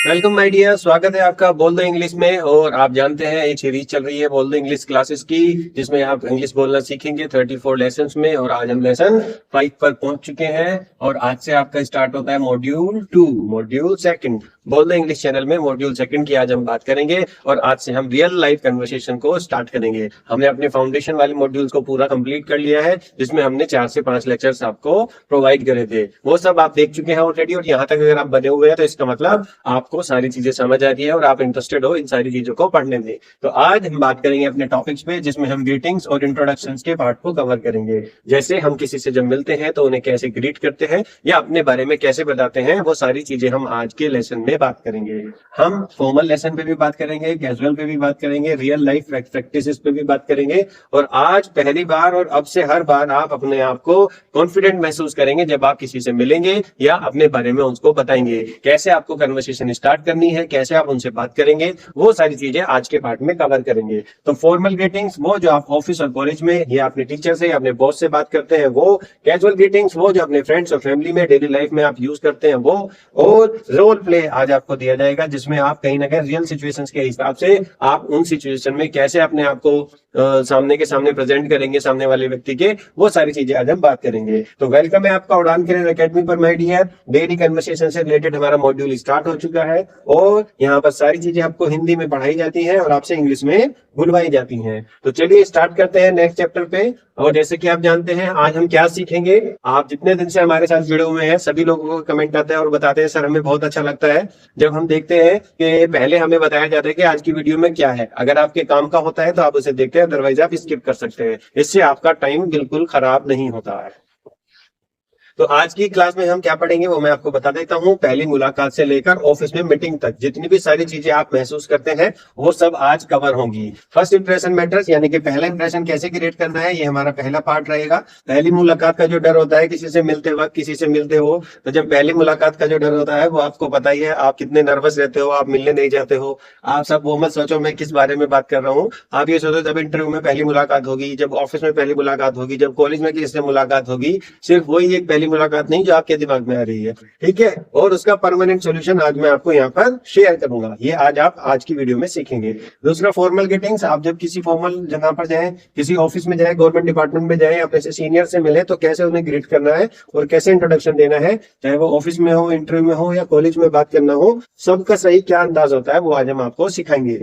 Welcome my dear, स्वागत है आपका बोल दो इंग्लिश में। और आप जानते हैं एक सीरीज चल रही है बोल दो इंग्लिश क्लासेस की, जिसमें आप इंग्लिश बोलना सीखेंगे 34 लेसन्स में। और आज हम लेसन 5 पर पहुंच चुके हैं और आज से आपका स्टार्ट होता है मॉड्यूल 2, मॉड्यूल सेकंड। बोल दो इंग्लिश चैनल में मॉड्यूल सेकंड की आज हम बात करेंगे और आज से हम रियल लाइफ कन्वर्सेशन को स्टार्ट करेंगे। हमने अपने फाउंडेशन वाले मॉड्यूल्स को पूरा कंप्लीट कर लिया है, जिसमें हमने 4 से 5 लेक्चर्स आपको प्रोवाइड करे थे। वो सब आप देख चुके हैं ऑलरेडी और यहाँ तक अगर आप बने हुए हैं तो इसका मतलब आपको सारी चीजें समझ आ रही है और आप इंटरेस्टेड हो इन सारी चीजों को पढ़ने में। तो आज हम बात करेंगे अपने टॉपिक्स पे, जिसमें हम ग्रीटिंग्स और इंट्रोडक्शंस के पार्ट को कवर करेंगे। जैसे हम किसी से जब मिलते हैं तो उन्हें कैसे ग्रीट करते हैं या अपने बारे में कैसे बताते हैं, वो सारी चीजें हम आज के लेसन में बात करेंगे। हम फॉर्मल लेसन पे भी बात करेंगे, कैजुअल पे भी बात करेंगे, रियल लाइफ प्रैक्टिसेस पे भी बात करेंगे। और आज पहली बार और अब से हर बार आप अपने आप को कॉन्फिडेंट महसूस करेंगे जब आप किसी से मिलेंगे या अपने बारे में उनको बताएंगे। कैसे आपको कन्वर्सेशन स्टार्ट करनी है, कैसे आप उनसे बात करेंगे, वो सारी चीजें आज के पार्ट में कवर करेंगे। तो फॉर्मल ग्रीटिंग्स वो जो आप ऑफिस और कॉलेज में या अपने टीचर से या अपने बॉस से बात करते हैं वो, कैजुअल ग्रीटिंग्स वो जो अपने फ्रेंड्स और फैमिली में डेली लाइफ में आप यूज करते हैं वो, और रोल प्ले आज आपको दिया जाएगा जिसमें आप कहीं ना कहीं रियल सिचुएशंस के हिसाब से आप उन सिचुएशन में कैसे अपने आप को सामने के सामने प्रेजेंट करेंगे सामने वाले व्यक्ति के, वो सारी चीजें आज हम बात करेंगे। तो वेलकम है आपका उड़ान करियर एकेडमी पर माय डियर। डेली कन्वर्सेशन से रिलेटेड हमारा मॉड्यूल स्टार्ट हो चुका है और यहाँ पर सारी चीजें आपको हिंदी में पढ़ाई जाती हैं और आपसे इंग्लिश में बुलवाई जाती हैं। तो चलिए स्टार्ट करते हैं नेक्स्ट चैप्टर पे। और जैसे कि आप जानते हैं आज हम क्या सीखेंगे, आप जितने दिन से हमारे साथ जुड़े हुए हैं सभी लोगों को कमेंट आता है और बताते हैं सर हमें बहुत अच्छा लगता है जब हम देखते हैं कि पहले हमें बताया जाता है कि आज की वीडियो में क्या है। अगर आपके काम का होता है तो आप उसे देखते हैं, अदरवाइज आप स्किप कर सकते हैं। इससे आपका टाइम बिल्कुल खराब नहीं होता है। तो आज की क्लास में हम क्या पढ़ेंगे वो मैं आपको बता देता हूँ। पहली मुलाकात से लेकर ऑफिस में मीटिंग तक जितनी भी सारी चीजें आप महसूस करते हैं वो सब आज कवर होंगी। फर्स्ट इंप्रेशन मैटर्स, यानी कि पहला इंप्रेशन कैसे क्रिएट करना है, ये हमारा पहला पार्ट रहेगा। पहली मुलाकात का जो डर होता है किसी से मिलते वक्त, किसी से मिलते हो तो जब पहली मुलाकात का जो डर होता है वो आपको पता ही है, आप कितने नर्वस रहते हो, आप मिलने नहीं जाते हो। आप सब वो मत सोचो मैं किस बारे में बात कर रहा हूँ। आप ये सोचो जब इंटरव्यू में पहली मुलाकात होगी, जब ऑफिस में पहली मुलाकात होगी, जब कॉलेज में किसी से मुलाकात होगी, सिर्फ वही एक पहली मुलाकात नहीं जो आपके दिमाग में आ रही है, ठीक है। और उसका परमानेंट सॉल्यूशन आज मैं आपको यहाँ पर शेयर करूंगा, ये आज आप आज की वीडियो में सीखेंगे। दूसरा फॉर्मल ग्रीटिंग्स, आप जब किसी फॉर्मल जगह पर जाएं, किसी ऑफिस में जाएं, गवर्नमेंट डिपार्टमेंट में जाएं, अपने से सीनियर से मिले तो कैसे उन्हें ग्रीट करना है और कैसे इंट्रोडक्शन देना है, चाहे वो ऑफिस में हो, इंटरव्यू में हो या कॉलेज में बात करना हो, सबका सही क्या अंदाज होता है वो आज हम आपको सिखाएंगे।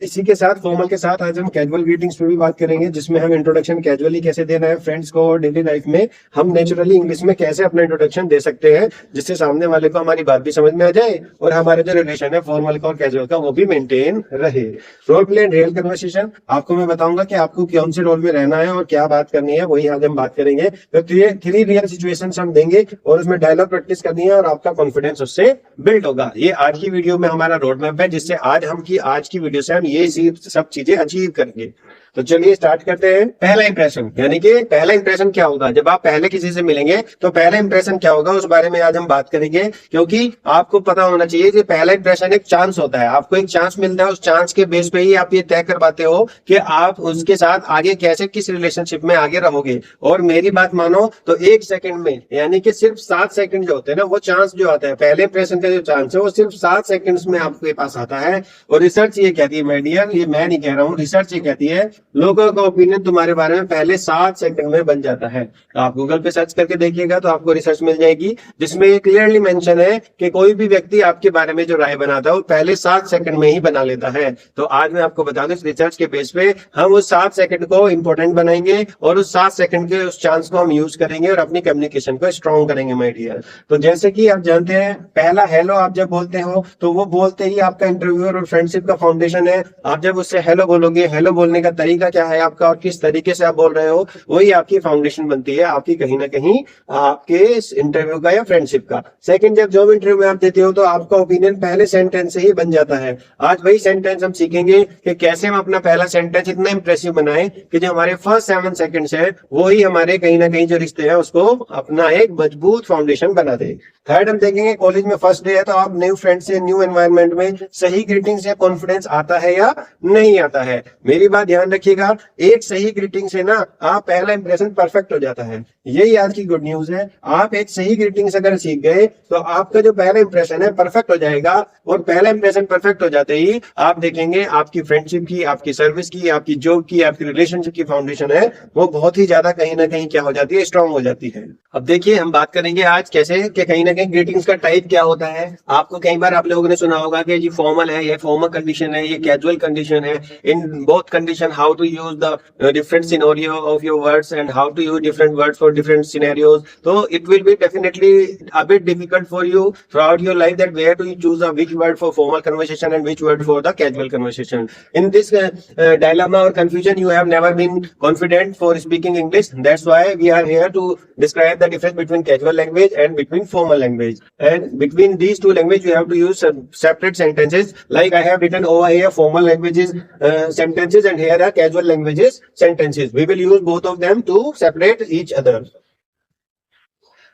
इसी के साथ फॉर्मल के साथ आज हम कैजुअल ग्रीटिंग्स पे भी बात करेंगे, जिसमें हम इंट्रोडक्शन कैजुअली कैसे देना है फ्रेंड्स को, डेली लाइफ में हम नेचुरली इंग्लिश में कैसे अपना इंट्रोडक्शन दे सकते हैं जिससे सामने वाले को हमारी बात भी समझ में आ जाए और हमारा जो रिलेशन है फॉर्मल का और कैजुअल का वो भी मेंटेन रहे। Role play and real conversation, आपको मैं बताऊंगा कि आपको कौन से रोल में रहना है और क्या बात करनी है, वही आज हम बात करेंगे। तो 3 रियल सिचुएशंस हम देंगे और उसमें डायलॉग प्रैक्टिस करनी है और आपका कॉन्फिडेंस उससे बिल्ड होगा। ये आज की वीडियो में हमारा रोड मैप है, जिससे आज की वीडियो से हम ये सब चीजें अचीव करेंगे। तो चलिए स्टार्ट करते हैं। पहला इंप्रेशन, यानी कि पहला इंप्रेशन क्या होगा जब आप पहले किसी से मिलेंगे, तो पहला इंप्रेशन क्या होगा उस बारे में आज हम बात करेंगे। क्योंकि आपको पता होना चाहिए कि पहला इंप्रेशन एक चांस होता है, आपको एक चांस मिलता है, उस चांस के बेस पे ही आप ये तय कर पाते हो कि आप उसके साथ आगे कैसे किस रिलेशनशिप में आगे रहोगे। और मेरी बात मानो तो 1 सेकंड में, यानी कि सिर्फ 7 सेकंड जो होते हैं ना, वो चांस जो आता है पहले इंप्रेशन का जो चांस है वो सिर्फ 7 सेकंड्स में आपके पास आता है। और रिसर्च ये कहती है माय डियर, ये मैं नहीं कह रहा हूँ, रिसर्च ये कहती है लोगों का ओपिनियन तुम्हारे बारे में पहले 7 सेकंड में बन जाता है। तो आप गूगल पे सर्च करके देखिएगा तो आपको रिसर्च मिल जाएगी जिसमें ये क्लियरली मेंशन है कि कोई भी व्यक्ति आपके बारे में जो राय बनाता है वो पहले 7 सेकंड में ही बना लेता है। तो आज मैं आपको बता दूं इस रिसर्च के बेस पे हम उस 7 सेकंड को इंपॉर्टेंट बनाएंगे और उस 7 सेकंड के उस चांस को हम यूज करेंगे और अपनी कम्युनिकेशन को स्ट्रॉन्ग करेंगे माय डियर। तो जैसे कि आप जानते हैं पहला हेलो आप जब बोलते हो तो वो बोलते ही आपका इंटरव्यूअर और फ्रेंडशिप का फाउंडेशन है। आप जब उससे हेलो बोलोगे, हेलो बोलने का तरीका क्या है आपका और किस तरीके से आप बोल रहे हो, वही आपकी फाउंडेशन बनती है आपकी कहीं ना कहीं आपके इस इंटरव्यू का या फ्रेंडशिप का। सेकंड, जब जॉब इंटरव्यू में आप देते हो तो आपका ओपिनियन पहले सेंटेंस से ही बन जाता है। आज वही सेंटेंस हम सीखेंगे कि कैसे हम अपना पहला सेंटेंस इतना इंप्रेसिव बनाएं कि जो हमारे फर्स्ट 7 सेकंड्स है वो ही हमारे कहीं ना कहीं जो रिश्ते हैं उसको अपना एक मजबूत फाउंडेशन बना दे। थर्ड, हम देखेंगे कॉलेज में फर्स्ट डे है तो आप न्यू फ्रेंड से न्यू एनवायरनमेंट में सही ग्रीटिंग्स या कॉन्फिडेंस आता है या नहीं आता है। मेरी बात ध्यान रखिए देखिएगा, एक सही ग्रीटिंग से ना आप पहला इंप्रेशन परफेक्ट हो जाता है। यही आज की गुड न्यूज है। आप एक सही ग्रीटिंग्स अगर सीख गए तो आपका जो पहला इंप्रेशन है परफेक्ट हो जाएगा, और पहला इंप्रेशन परफेक्ट हो जाते ही आप देखेंगे आपकी फ्रेंडशिप की, आपकी सर्विस की, आपकी जॉब की, आपकी रिलेशनशिप की फाउंडेशन है वो बहुत ही ज्यादा कहीं ना कहीं क्या हो जाती है, स्ट्रांग हो जाती है। अब देखिए हम बात करेंगे आज कैसे कि कहीं ना कहीं ग्रीटिंग्स का टाइप क्या होता है। आपको कई बार आप लोगों ने सुना होगा कि ये फॉर्मल है, ये फॉर्मल कंडीशन है, ये कैजुअल कंडीशन है। In both condition how to use the different scenario of your words and how to use different words for different scenarios. So it will be definitely a bit difficult for you throughout your life that where to choose a which word for formal conversation and which word for the casual conversation. In this dilemma or confusion, you have never been confident for speaking English. That's why we are here to describe the difference between casual language and between formal language. And between these two languages, you have to use separate sentences. Like I have written over here formal languages sentences, and here are casual languages sentences. We will use both of them to separate each other.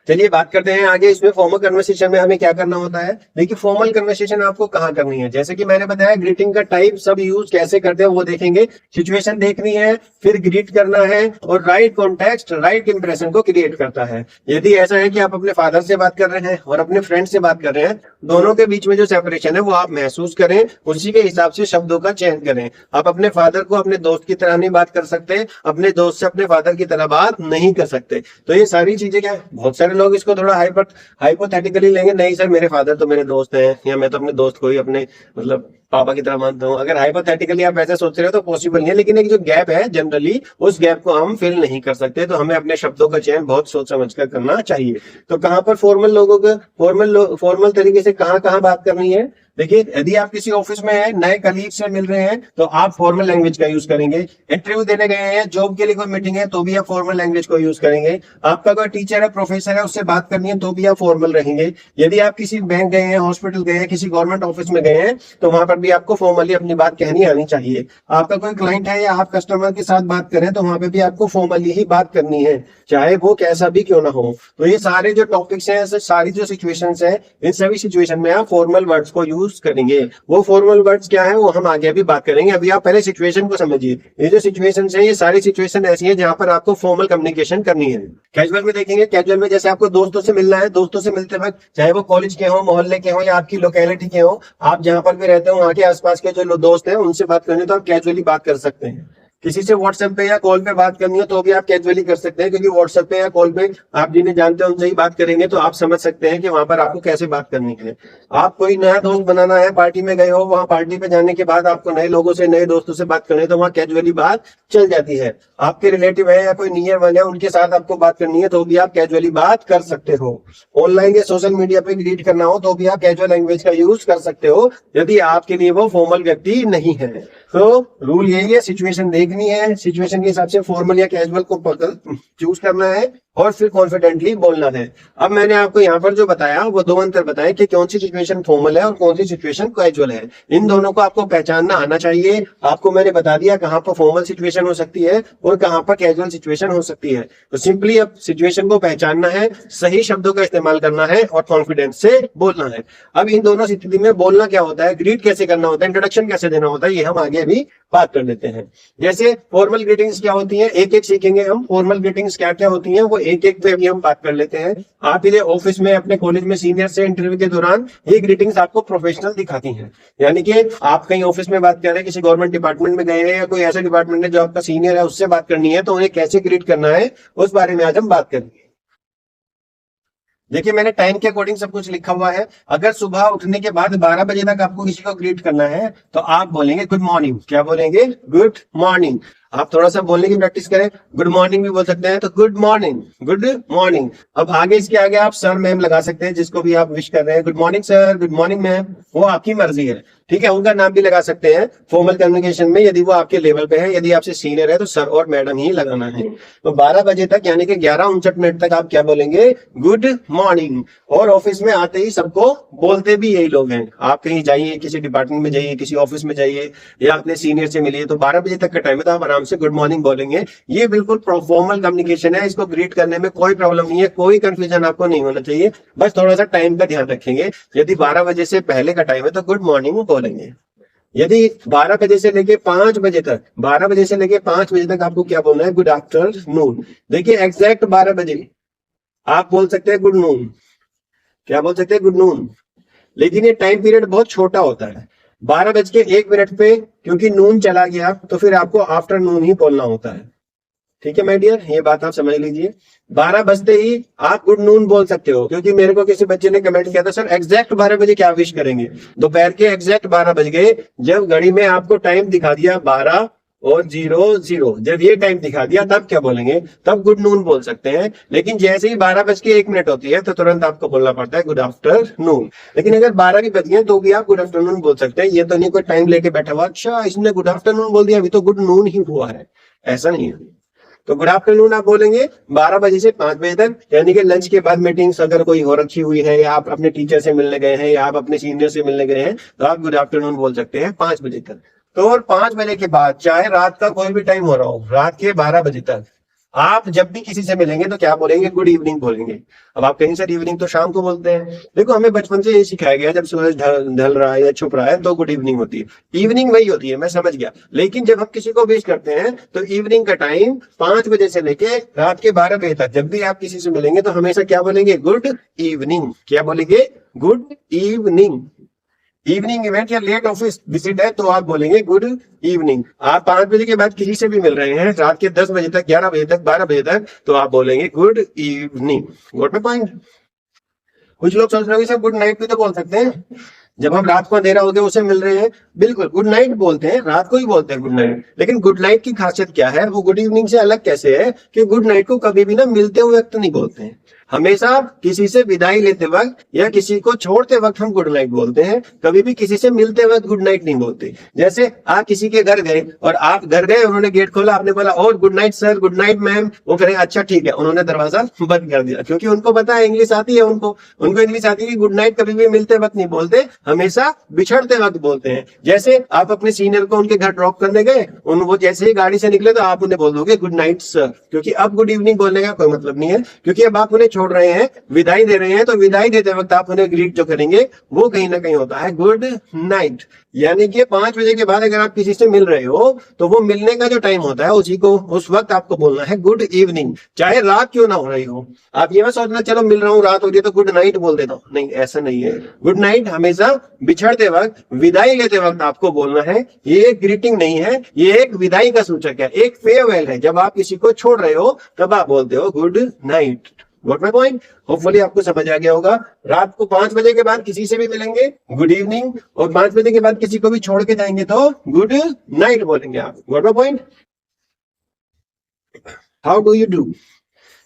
चलिए बात करते हैं आगे। इसमें formal conversation में हमें क्या करना होता है। देखिए फॉर्मल कन्वर्सेशन आपको कहाँ करनी है, जैसे कि मैंने बताया ग्रीटिंग का टाइप सब यूज कैसे करते हैं वो देखेंगे। सिचुएशन देखनी है, फिर ग्रीट करना है, और राइट कॉन्टेक्स्ट राइट इंप्रेशन को क्रिएट करता है। यदि ऐसा है कि आप अपने फादर से बात कर रहे हैं और अपने फ्रेंड से बात कर रहे हैं, दोनों के बीच में जो सेपरेशन है वो आप महसूस करें, उसी के हिसाब से शब्दों का चयन करें। आप अपने फादर को अपने दोस्त की तरह नहीं बात कर सकते, अपने दोस्त से अपने फादर की तरह बात नहीं कर सकते। तो ये सारी चीजें क्या है, बहुत सारे लोग इसको थोड़ा हाइपोथेटिकली लेंगे, नहीं सर मेरे फादर तो मेरे दोस्त हैं, या मैं तो अपने दोस्त को ही अपने मतलब पापा की तरह मानता हूँ। अगर हाइपोथेटिकली आप ऐसे सोच रहे हो तो पॉसिबल नहीं है, लेकिन एक जो गैप है जनरली उस गैप को हम फिल नहीं कर सकते। तो हमें अपने शब्दों का चयन बहुत सोच समझ कर करना चाहिए। तो कहाँ पर फॉर्मल लोगों को फॉर्मल तरीके से कहाँ कहाँ बात करनी है। देखिए यदि आप किसी ऑफिस में हैं, नए कलीग से मिल रहे हैं, तो आप फॉर्मल लैंग्वेज का यूज करेंगे। इंटरव्यू देने गए हैं, जॉब के लिए कोई मीटिंग है, तो भी आप फॉर्मल लैंग्वेज को यूज करेंगे। आपका कोई टीचर है, प्रोफेसर है, उससे बात करनी है तो भी आप फॉर्मल रहेंगे। यदि आप किसी बैंक गए हैं, हॉस्पिटल गए हैं, किसी गवर्नमेंट ऑफिस में गए हैं, तो वहां पर भी आपको फॉर्मली अपनी बात कहनी आनी चाहिए। आपका कोई क्लाइंट है या आप कस्टमर के साथ बात करें, तो वहां पे भी आपको फॉर्मली ही बात करनी है, चाहे वो कैसा भी क्यों ना हो। तो ये सारे जो टॉपिक्स हैं, सारी जो सिचुएशंस हैं, इन सभी सिचुएशन में आप फॉर्मल वर्ड्स को यूज करेंगे। वो फॉर्मल वर्ड्स क्या है वो हम आगे अभी बात करेंगे। अभी आप पहले सिचुएशन को समझिए। ये जो सिचुएशंस हैं, ये सारी सिचुएशन ऐसी है जहां पर आपको फॉर्मल कम्युनिकेशन करनी है। कैजुअल में देखेंगे, कैजुअल में जैसे आपको दोस्तों से मिलना है, दोस्तों से मिलते वक्त चाहे वो कॉलेज के हो, मोहल्ले के हो, या आपकी लोकेलिटी के हो, आप जहां पर भी रहते हो वहां के आसपास के जो दोस्त हैं उनसे बात करनी है तो आप कैजुअली बात कर सकते हैं। किसी से व्हाट्सएप पे या कॉल पे बात करनी हो तो भी आप कैजुअली कर सकते हैं, क्योंकि व्हाट्सएप पे या कॉल पे आप जिन्हें जानते हैं उनसे ही बात करेंगे तो आप समझ सकते हैं कि वहां पर आपको कैसे बात करनी है। आप कोई नया दोस्त बनाना है, पार्टी में गए हो, वहां पार्टी पे जाने के बाद आपको नए लोगों से, नए दोस्तों से बात करनी है तो वहां कैजुअली बात चल जाती है। आपके रिलेटिव है या कोई नियर वन है, उनके साथ आपको बात करनी है तो भी आप कैजुअली बात कर सकते हो। ऑनलाइन या सोशल मीडिया पे ग्रीट करना हो तो भी आप कैजुअल लैंग्वेज का यूज कर सकते हो, यदि आपके लिए वो फॉर्मल व्यक्ति नहीं है। तो रूल यही है, सिचुएशन देखनी है, सिचुएशन के हिसाब से फॉर्मल या कैजुअल को चूज करना है और फिर कॉन्फिडेंटली बोलना है। अब मैंने आपको यहाँ पर जो बताया वो दो अंतर बताए कि कौन सी सिचुएशन फॉर्मल है और कौन सी सिचुएशन कैजुअल है। इन दोनों को आपको पहचानना आना चाहिए। आपको मैंने बता दिया कहाँ पर फॉर्मल सिचुएशन हो सकती है और कहाँ पर कैजुअल सिचुएशन हो सकती है। तो सिंपली अब सिचुएशन को पहचानना है, सही शब्दों का इस्तेमाल करना है और कॉन्फिडेंस से बोलना है। अब इन दोनों स्थिति में बोलना क्या होता है, ग्रीट कैसे करना होता है, इंट्रोडक्शन कैसे देना होता है, ये हम आगे भी बात कर लेते हैं। जैसे फॉर्मल ग्रीटिंग्स क्या होती हैं, एक एक सीखेंगे हम। फॉर्मल ग्रीटिंग्स क्या क्या होती हैं वो एक एक पे भी हम बात कर लेते हैं। आप इधर ऑफिस में, अपने कॉलेज में सीनियर से इंटरव्यू के दौरान ये ग्रीटिंग्स आपको प्रोफेशनल दिखाती हैं। यानी कि आप कहीं ऑफिस में बात कर रहे हैं, किसी गवर्नमेंट डिपार्टमेंट में गए हैं या कोई ऐसा डिपार्टमेंट है जो आपका सीनियर है, उससे बात करनी है तो उन्हें कैसे ग्रीट करना है उस बारे में आज हम बात करेंगे। देखिए मैंने टाइम के अकॉर्डिंग सब कुछ लिखा हुआ है। अगर सुबह उठने के बाद 12 बजे तक आपको किसी को ग्रीट करना है तो आप बोलेंगे गुड मॉर्निंग। क्या बोलेंगे? Good morning. आप थोड़ा सा बोलने की प्रैक्टिस करें, गुड मॉर्निंग भी बोल सकते हैं तो गुड मॉर्निंग, गुड मॉर्निंग। अब आगे इसके आगे आप सर मैम लगा सकते हैं, जिसको भी आप विश कर रहे हैं, good morning sir, good morning ma'am, वो आपकी मर्जी है। ठीक है, उनका नाम भी लगा सकते हैं फॉर्मल कम्युनिकेशन में, यदि वो आपके लेवल पे है। यदि आपसे सीनियर है तो सर और मैडम ही लगाना है। तो 12 बजे तक यानी कि 11:59 तक आप क्या बोलेंगे? Good morning. और ऑफिस में आते ही सबको बोलते भी यही लोग हैं। आप कहीं जाइए, किसी डिपार्टमेंट में जाइए, किसी ऑफिस में जाइए या अपने सीनियर से मिलिए, तो 12 बजे तक का टाइम है तो आप आराम से गुड मॉर्निंग बोलेंगे। ये बिल्कुल फॉर्मल कम्युनिकेशन है, इसको ग्रीट करने में कोई प्रॉब्लम नहीं है, कोई कंफ्यूजन आपको नहीं होना चाहिए। बस थोड़ा सा टाइम का ध्यान रखेंगे। यदि 12 बजे से पहले का टाइम है तो गुड मॉर्निंग बोलेंगे। यदि 12 बजे से लेके 5 बजे तक, 12 बजे से लेके 5 बजे तक आपको क्या बोलना है? Good afternoon. देखिए एग्जैक्ट 12 बजे आप बोल सकते हैं गुड नून। क्या बोल सकते हैं? Good noon. लेकिन ये टाइम पीरियड बहुत छोटा होता है। 12 बज के 1 मिनट पे क्योंकि नून चला गया तो फिर आपको आफ्टरनून ही बोलना होता है। ठीक है माय डियर, ये बात आप समझ लीजिए। 12 बजते ही आप गुड नून बोल सकते हो, क्योंकि मेरे को किसी बच्चे ने कमेंट किया था सर एग्जैक्ट 12 बजे क्या विश करेंगे। दोपहर के एग्जैक्ट 12 बज गए, जब घड़ी में आपको टाइम दिखा दिया 12:00, जब ये टाइम दिखा दिया तब क्या बोलेंगे? तब गुड नून बोल सकते हैं। लेकिन जैसे ही 12:01 होती है तो तुरंत आपको बोलना पड़ता है गुड आफ्टरनून। लेकिन अगर 12 भी बज गए तो भी आप गुड आफ्टरनून बोल सकते हैं। ये तो नहीं कोई टाइम लेके बैठा हुआ, अच्छा इसने गुड आफ्टरनून बोल दिया, अभी तो गुड नून ही हुआ है, ऐसा नहीं है। तो गुड आफ्टरनून आप बोलेंगे 12 बजे से 5 बजे तक, यानी कि लंच के बाद मीटिंग्स अगर कोई हो रखी हुई है, या आप अपने टीचर से मिलने गए हैं, या आप अपने सीनियर से मिलने गए हैं, तो आप गुड आफ्टरनून बोल सकते हैं 5 बजे तक। तो और 5 बजे के बाद चाहे रात का कोई भी टाइम हो रहा हो, रात के 12 बजे तक आप जब भी किसी से मिलेंगे तो क्या बोलेंगे? गुड इवनिंग बोलेंगे। अब आप कहीं सर इवनिंग तो शाम को बोलते हैं। देखो हमें बचपन से ये सिखाया गया, जब सूरज ढल रहा है या छुप रहा है तो गुड इवनिंग होती है। इवनिंग वही होती है, मैं समझ गया। लेकिन जब हम किसी को विश करते हैं तो इवनिंग का टाइम 5 बजे से लेके रात के 12 बजे तक, जब भी आप किसी से मिलेंगे तो हमेशा क्या बोलेंगे? Good evening. क्या बोलेंगे? Good evening. इवनिंग इवेंट या लेट ऑफिस विजिट है तो आप बोलेंगे गुड इवनिंग। आप 5 बजे के बाद किसी से भी मिल रहे हैं रात के 10 बजे तक, 11 बजे तक, 12 बजे तक, तो आप बोलेंगे good evening. Got my point? कुछ लोग सोच रहे होंगे सर गुड नाइट भी तो बोल सकते हैं, जब हम रात को अंधेरा हो गया उसे मिल रहे हैं। बिल्कुल, गुड नाइट बोलते हैं, रात को ही बोलते हैं गुड नाइट। लेकिन गुड नाइट की खासियत क्या है, वो गुड इवनिंग से अलग कैसे है कि गुड नाइट को कभी भी ना मिलते हुए वक्त नहीं बोलते हैं। हमेशा किसी से विदाई लेते वक्त या किसी को छोड़ते वक्त हम गुड नाइट बोलते हैं, कभी भी किसी से मिलते वक्त गुड नाइट नहीं बोलते। जैसे आप किसी के घर गए और आप घर गए, उन्होंने गेट खोला, आपने बोला और good night sir, good night ma'am, वो कह रहे अच्छा ठीक है, उन्होंने दरवाजा बंद कर दिया, क्योंकि उनको पता है, इंग्लिश आती है उनको इंग्लिश आती है कि गुड नाइट कभी भी मिलते वक्त नहीं बोलते, हमेशा बिछड़ते वक्त बोलते हैं। जैसे आप अपने सीनियर को उनके घर ड्रॉप करने गए, वो जैसे ही गाड़ी से निकले तो आप उन्हें बोल दोगे गुड नाइट सर, क्योंकि अब गुड इवनिंग बोलने का कोई मतलब नहीं है, क्योंकि अब आप उन्हें छोड़ रहे हैं, विदाई दे रहे हैं, तो विदाई देते वक्त आप उन्हें ग्रीट जो करेंगे वो कहीं ना कहीं होता है गुड नाइट। यानी कि 5 बजे के बाद अगर आप किसी से मिल रहे हो तो वो मिलने का जो टाइम होता है उसी को, उस वक्त आपको बोलना है गुड इवनिंग, चाहे रात क्यों ना हो रही हो। आप ये मत सोचना चलो मिल रहा हूँ रात हो गई तो गुड नाइट बोल देता हूँ, नहीं ऐसा नहीं है। गुड नाइट हमेशा बिछड़ते वक्त, विदाई लेते वक्त आपको बोलना है। ये एक ग्रीटिंग नहीं है, ये एक विदाई का सूचक है, एक फेयरवेल है। जब आप किसी को छोड़ रहे हो तब आप बोलते हो good night. Got my point? Hopefully आपको समझ आ गया होगा। रात को 5 बजे के बाद किसी से भी मिलेंगे गुड इवनिंग, और 5 बजे के बाद किसी को भी छोड़ के जाएंगे तो गुड नाइट बोलेंगे आप। Got my point? How do you do?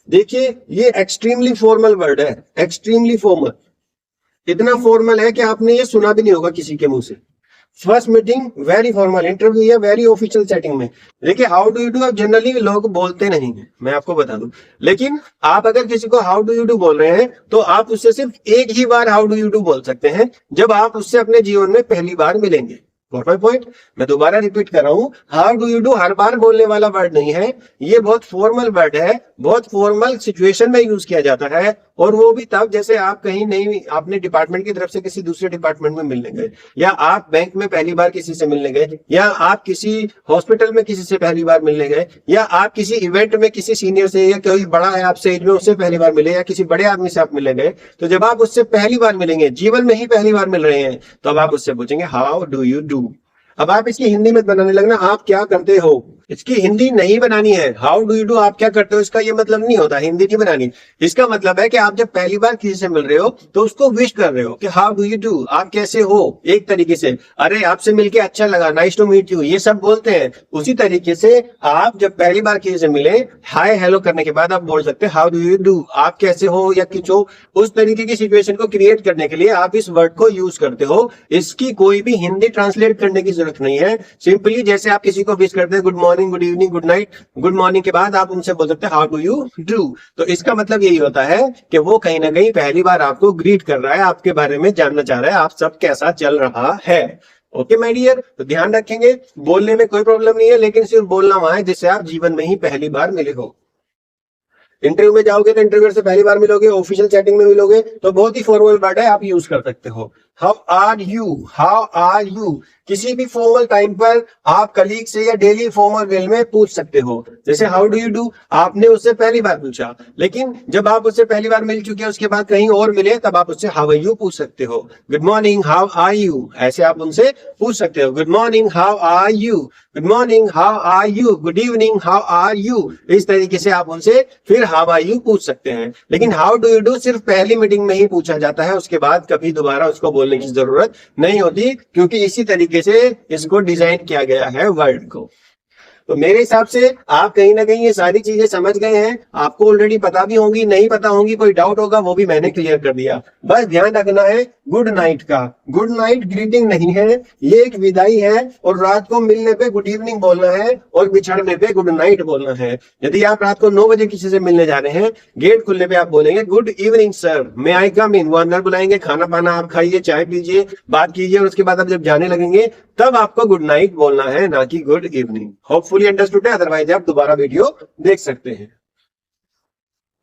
देखिए ये एक्सट्रीमली फॉर्मल वर्ड है, एक्सट्रीमली फॉर्मल, इतना फॉर्मल है कि आपने ये सुना भी नहीं होगा किसी के मुंह से। First meeting very formal, interview या वेरी ऑफिशियल सेटिंग में। देखिए हाउ डू यू डू अब जनरली लोग बोलते नहीं है, मैं आपको बता दूं। लेकिन आप अगर किसी को हाउ डू यू डू बोल रहे हैं तो आप उससे सिर्फ एक ही बार हाउ डू यू डू बोल सकते हैं, जब आप उससे अपने जीवन में पहली बार मिलेंगे। Got my point? मैं दोबारा रिपीट कर रहा हूं, how do you do her बार बोलने वाला वर्ड नहीं है, ये बहुत फॉर्मल वर्ड है, बहुत फॉर्मल सिचुएशन में यूज किया जाता है, और वो भी तब जैसे आप कहीं नहीं, आपने डिपार्टमेंट की तरफ से किसी दूसरे डिपार्टमेंट में मिलने गए, या आप बैंक में पहली बार किसी से मिलने गए, या आप किसी हॉस्पिटल में किसी से पहली बार मिलने गए, या आप किसी इवेंट में किसी सीनियर से या कोई बड़ा है आपसे एज में उससे पहली बार मिले, या किसी बड़े आदमी से आप मिलने गए, तो जब आप उससे पहली बार मिलेंगे, जीवन में ही पहली बार मिल रहे हैं, तो अब आप उससे पूछेंगे हाउ डू यू डू। अब आप इसकी हिंदी में बनाने लगना, आप क्या करते हो, इसकी हिंदी नहीं बनानी है। हाउ डू यू डू आप क्या करते हो, इसका ये मतलब नहीं होता, हिंदी नहीं बनानी। इसका मतलब है कि आप जब पहली बार किसी से मिल रहे हो तो उसको विश कर रहे हो कि हाउ डू यू डू, आप कैसे हो, एक तरीके से, अरे आपसे मिलके अच्छा लगा, नाइस टू मीट यू, ये सब बोलते हैं। उसी तरीके से आप जब पहली बार किसी से मिले, हाय हेलो करने के बाद आप बोल सकते हैं हाउ डू यू डू, आप कैसे हो या कुछ हो। उस तरीके की सिचुएशन को क्रिएट करने के लिए आप इस वर्ड को यूज करते हो। इसकी कोई भी हिंदी ट्रांसलेट करने की जरूरत नहीं है। सिंपली जैसे आप किसी को विश करते हैं good morning, good evening, good night, good morning के बाद आप उनसे बोल सकते हैं हाउ डू यू डू। तो इसका मतलब यही होता है कि वो कहीं ना कहीं पहली बार आपको ग्रीट कर रहा है, आपके बारे में जानना चाह रहा है, आप सब कैसा चल रहा है। ओके माय डियर, तो ध्यान रखेंगे, बोलने में कोई प्रॉब्लम नहीं है, लेकिन सिर्फ बोलना वहां है जिससे आप जीवन में ही पहली बार मिले हो। इंटरव्यू में जाओगे तो इंटरव्यूअर से पहली बार मिलोगे, ऑफिशियल चैटिंग में मिलोगे तो बहुत ही फॉर्मल वर्ड है, आप यूज कर सकते हो। How are you, how are you किसी भी फॉर्मल टाइम पर आप कलीग से या डेली फॉर्मल वे में पूछ सकते हो। जैसे हाउ डू यू डू आपने उससे पहली बार पूछा, लेकिन जब आप उससे पहली बार मिल चुके हैं उसके बाद कहीं और मिले तब आप उससे हाउ आर यू पूछ सकते हो। Good morning how are you ऐसे आप उनसे पूछ सकते हो। Good morning how are you, good morning how are you, good evening how are you, इस तरीके से आप उनसे फिर हाउ आर यू पूछ सकते हैं। लेकिन हाउ डू यू डू सिर्फ पहली मीटिंग में ही पूछा जाता है, उसके बाद कभी दोबारा उसको बोलने की जरूरत नहीं होती, क्योंकि इसी तरीके से इसको डिजाइन किया गया है वर्ड को। तो मेरे हिसाब से आप कहीं ना कहीं ये सारी चीजें समझ गए हैं। आपको ऑलरेडी पता भी होंगी, नहीं पता होंगी, कोई डाउट होगा वो भी मैंने क्लियर कर दिया। बस ध्यान रखना है गुड नाइट का। गुड नाइट ग्रीटिंग नहीं है, ये एक विदाई है, और रात को मिलने पे गुड इवनिंग बोलना है और बिछड़ने पे गुड नाइट बोलना है। यदि आप रात को 9 बजे किसी से मिलने जा रहे हैं, गेट खुलने पे आप बोलेंगे गुड इवनिंग सर, मे आई कम इन, वो अंदर बुलाएंगे, खाना पाना आप खाइए, चाय पीजिए, बात कीजिए, और उसके बाद आप जब जाने लगेंगे तब आपको गुड नाइट बोलना है, ना कि गुड इवनिंग। होपफुली अंडरस्टूड है, अदरवाइज आप दोबारा वीडियो देख सकते हैं।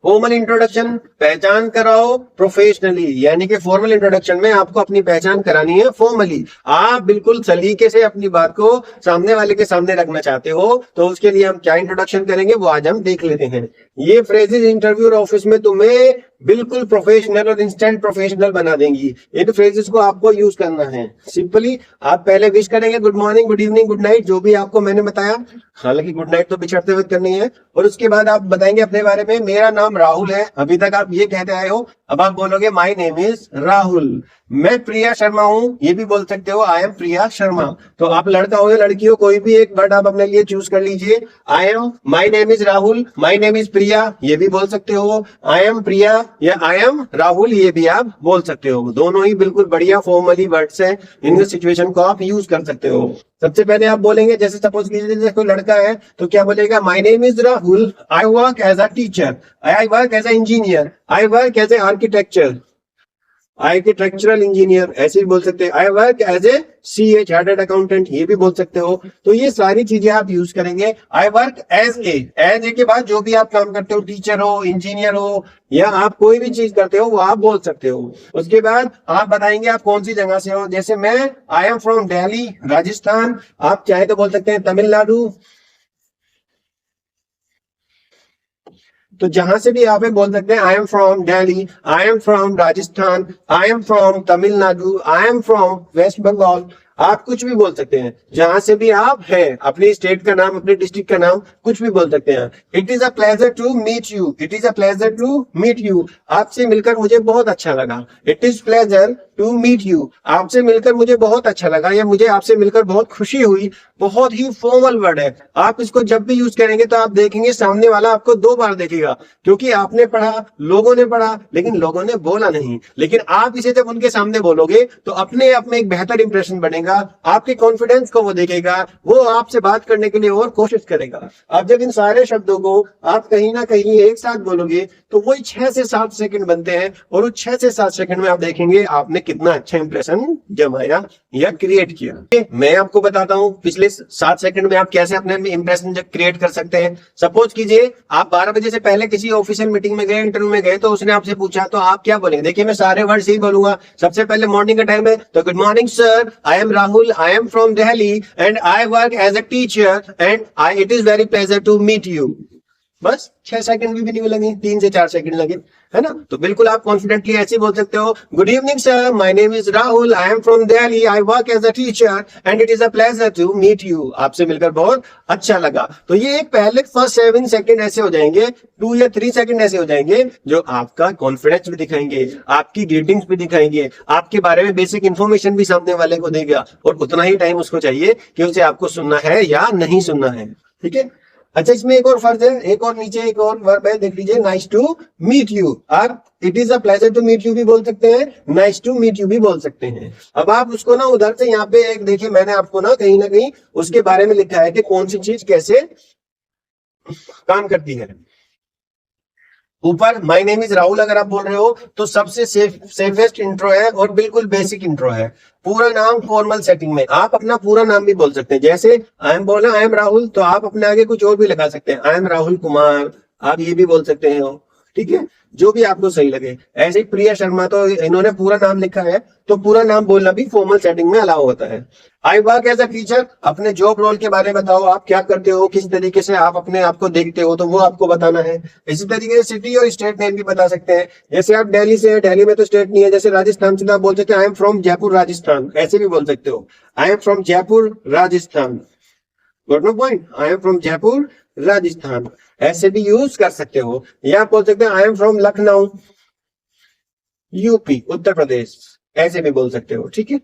फॉर्मल इंट्रोडक्शन, पहचान कराओ प्रोफेशनली, यानी कि फॉर्मल इंट्रोडक्शन में आपको अपनी पहचान करानी है फॉर्मली। आप बिल्कुल सलीके से अपनी बात को सामने वाले के सामने रखना चाहते हो, तो उसके लिए हम क्या इंट्रोडक्शन करेंगे वो आज हम देख लेते हैं। ये फ्रेजेस इंटरव्यू और ऑफिस में तुम्हें बिल्कुल प्रोफेशनल और इंस्टेंट प्रोफेशनल बना देंगी। इन फ्रेजेस को आपको यूज करना है। सिंपली आप पहले विश करेंगे good morning, good evening, good night, जो भी आपको मैंने बताया, हालांकि गुड नाइट तो बिछड़ते वक्त करनी है, और उसके बाद आप बताएंगे अपने बारे में, मेरा नाम राहुल है, अभी तक आप ये कहते आए हो, अब आप बोलोगे माय नेम इज राहुल। मैं प्रिया शर्मा हूं, ये भी बोल सकते हो, आई एम प्रिया शर्मा। तो आप लड़का हो या लड़की हो, कोई भी एक वर्ड आप अपने लिए चूज कर लीजिए। I am, my name is Rahul, my name is Priya, ये भी बोल सकते हो। आई एम प्रिया या आई एम राहुल, ये भी आप बोल सकते हो। दोनों ही बिल्कुल बढ़िया फॉर्मली वर्ड्स हैं, इन सिचुएशन को आप यूज कर सकते हो। सबसे पहले आप बोलेंगे, जैसे सपोज कीजिए जैसे कोई लड़का है तो क्या बोलेगा, my name is Rahul, I work as a teacher, I work as a engineer, I work as a architecture, architectural engineer, ऐसे भी बोल सकते हैं। I work as a CA chartered accountant, ये भी बोल सकते हो। तो ये सारी चीजें आप यूज करेंगे। आई वर्क एज ए के बाद जो भी आप काम करते हो, टीचर हो, इंजीनियर हो, या आप कोई भी चीज करते हो वो आप बोल सकते हो। उसके बाद आप बताएंगे आप कौन सी जगह से हो। जैसे मैं आई एम फ्रॉम दिल्ली राजस्थान, आप चाहे तो बोल सकते हैं तमिलनाडु। तो जहां से भी आप बोल सकते हैं I am from Delhi, I am from Rajasthan, I am from Tamil Nadu, I am from West Bengal, आप कुछ भी बोल सकते हैं। जहां से भी आप हैं, अपनी स्टेट का नाम, अपने डिस्ट्रिक्ट का नाम, कुछ भी बोल सकते हैं। It is a pleasure to meet you, it is a pleasure to meet you, आपसे मिलकर मुझे बहुत अच्छा लगा। It is pleasure to meet you, आपसे मिलकर मुझे बहुत अच्छा लगा, या मुझे आपसे मिलकर बहुत खुशी हुई। बहुत ही फॉर्मल वर्ड है। आप इसको जब भी यूज करेंगे तो आप देखेंगे सामने वाला आपको 2 बार देखेगा, क्योंकि आपने पढ़ा, लोगों ने पढ़ा, लेकिन लोगों ने बोला नहीं। लेकिन आप इसे जब उनके सामने बोलोगे तो अपने आप में एक बेहतर इंप्रेशन बनेगा, आपके कॉन्फिडेंस को वो देखेगा, वो आपसे बात करने के लिए और कोशिश करेगा। अब जब इन सारे शब्दों को आप कहीं ना कहीं एक साथ बोलोगे तो वही 6 से 7 सेकंड बनते हैं, और उस 6 से 7 सेकंड में आप देखेंगे आपने कितना अच्छा इंप्रेशन जमाया या क्रिएट किया। मैं आपको बताता हूं पिछले 7 सेकंड में आप कैसे अपने इंप्रेशन क्रिएट कर सकते हैं। सपोज कीजिए आप 12 बजे से पहले किसी ऑफिशियल मीटिंग में गए, इंटरव्यू में गए, तो उसने आपसे पूछा, तो आप क्या बोलेंगे। देखिए मैं सारे वर्ड ही बोलूंगा। सबसे पहले मॉर्निंग का टाइम है तो good morning sir, I am Rahul, I am from Delhi and I work as a teacher and it is very pleasure to meet you. बस 6 सेकंड भी नहीं लगे, 3 से 4 सेकंड लगे, है ना। तो बिल्कुल आप कॉन्फिडेंटली ऐसे बोल सकते हो, good evening sir, my name is Rahul, I am from Delhi, I work as a teacher and it is a pleasure to meet you, आपसे मिलकर बहुत अच्छा लगा। तो ये एक पहले फर्स्ट 7 सेकंड ऐसे हो जाएंगे, 2 या 3 सेकंड ऐसे हो जाएंगे जो आपका कॉन्फिडेंस भी दिखाएंगे, आपकी ग्रीटिंग्स भी दिखाएंगे, आपके बारे में बेसिक इंफॉर्मेशन भी सामने वाले को देगा, और उतना ही टाइम उसको चाहिए कि उसे आपको सुनना है या नहीं सुनना है। ठीक है। अच्छा, इसमें एक और फर्ज है, एक और नीचे एक और वर्ब है, देख लीजिए, नाइस टू मीट यू। आप it is a pleasure to meet you भी बोल सकते हैं, नाइस टू मीट यू भी बोल सकते हैं। अब आप उसको ना उधर से यहाँ पे एक देखिए, मैंने आपको ना कहीं उसके बारे में लिखा है कि कौन सी चीज कैसे काम करती है। ऊपर माय नेम इज राहुल अगर आप बोल रहे हो तो सबसे सेफेस्ट इंट्रो है और बिल्कुल बेसिक इंट्रो है। पूरा नाम फॉर्मल सेटिंग में आप अपना पूरा नाम भी बोल सकते हैं। जैसे आई एम बोला, आई एम राहुल, तो आप अपने आगे कुछ और भी लगा सकते हैं, आई एम राहुल कुमार, आप ये भी बोल सकते हैं। ठीक है, जो भी आपको सही लगे। ऐसे ही प्रिया शर्मा, तो इन्होंने पूरा नाम लिखा है, तो पूरा नाम बोलना भी फॉर्मल सेटिंग में अलाउ होता है। I work as a teacher, अपने जॉब रोल के बारे में बताओ, आप क्या करते हो, किस तरीके से आप अपने आप को देखते हो, तो वो आपको बताना है। इसी तरीके से सिटी और स्टेट नेम भी बता सकते हैं। जैसे आप दिल्ली से हैं, दिल्ली में तो स्टेट नहीं है, जैसे राजस्थान से आप बोल सकते हैं I am from Jaipur Rajasthan, ऐसे भी बोल सकते हो, I am from Jaipur Rajasthan. Got no point, I am from Jaipur Rajasthan, ऐसे भी यूज कर सकते हो। या आप बोल सकते हैं I am from Lucknow UP Uttar Pradesh, ऐसे भी बोल सकते हो, ठीक है।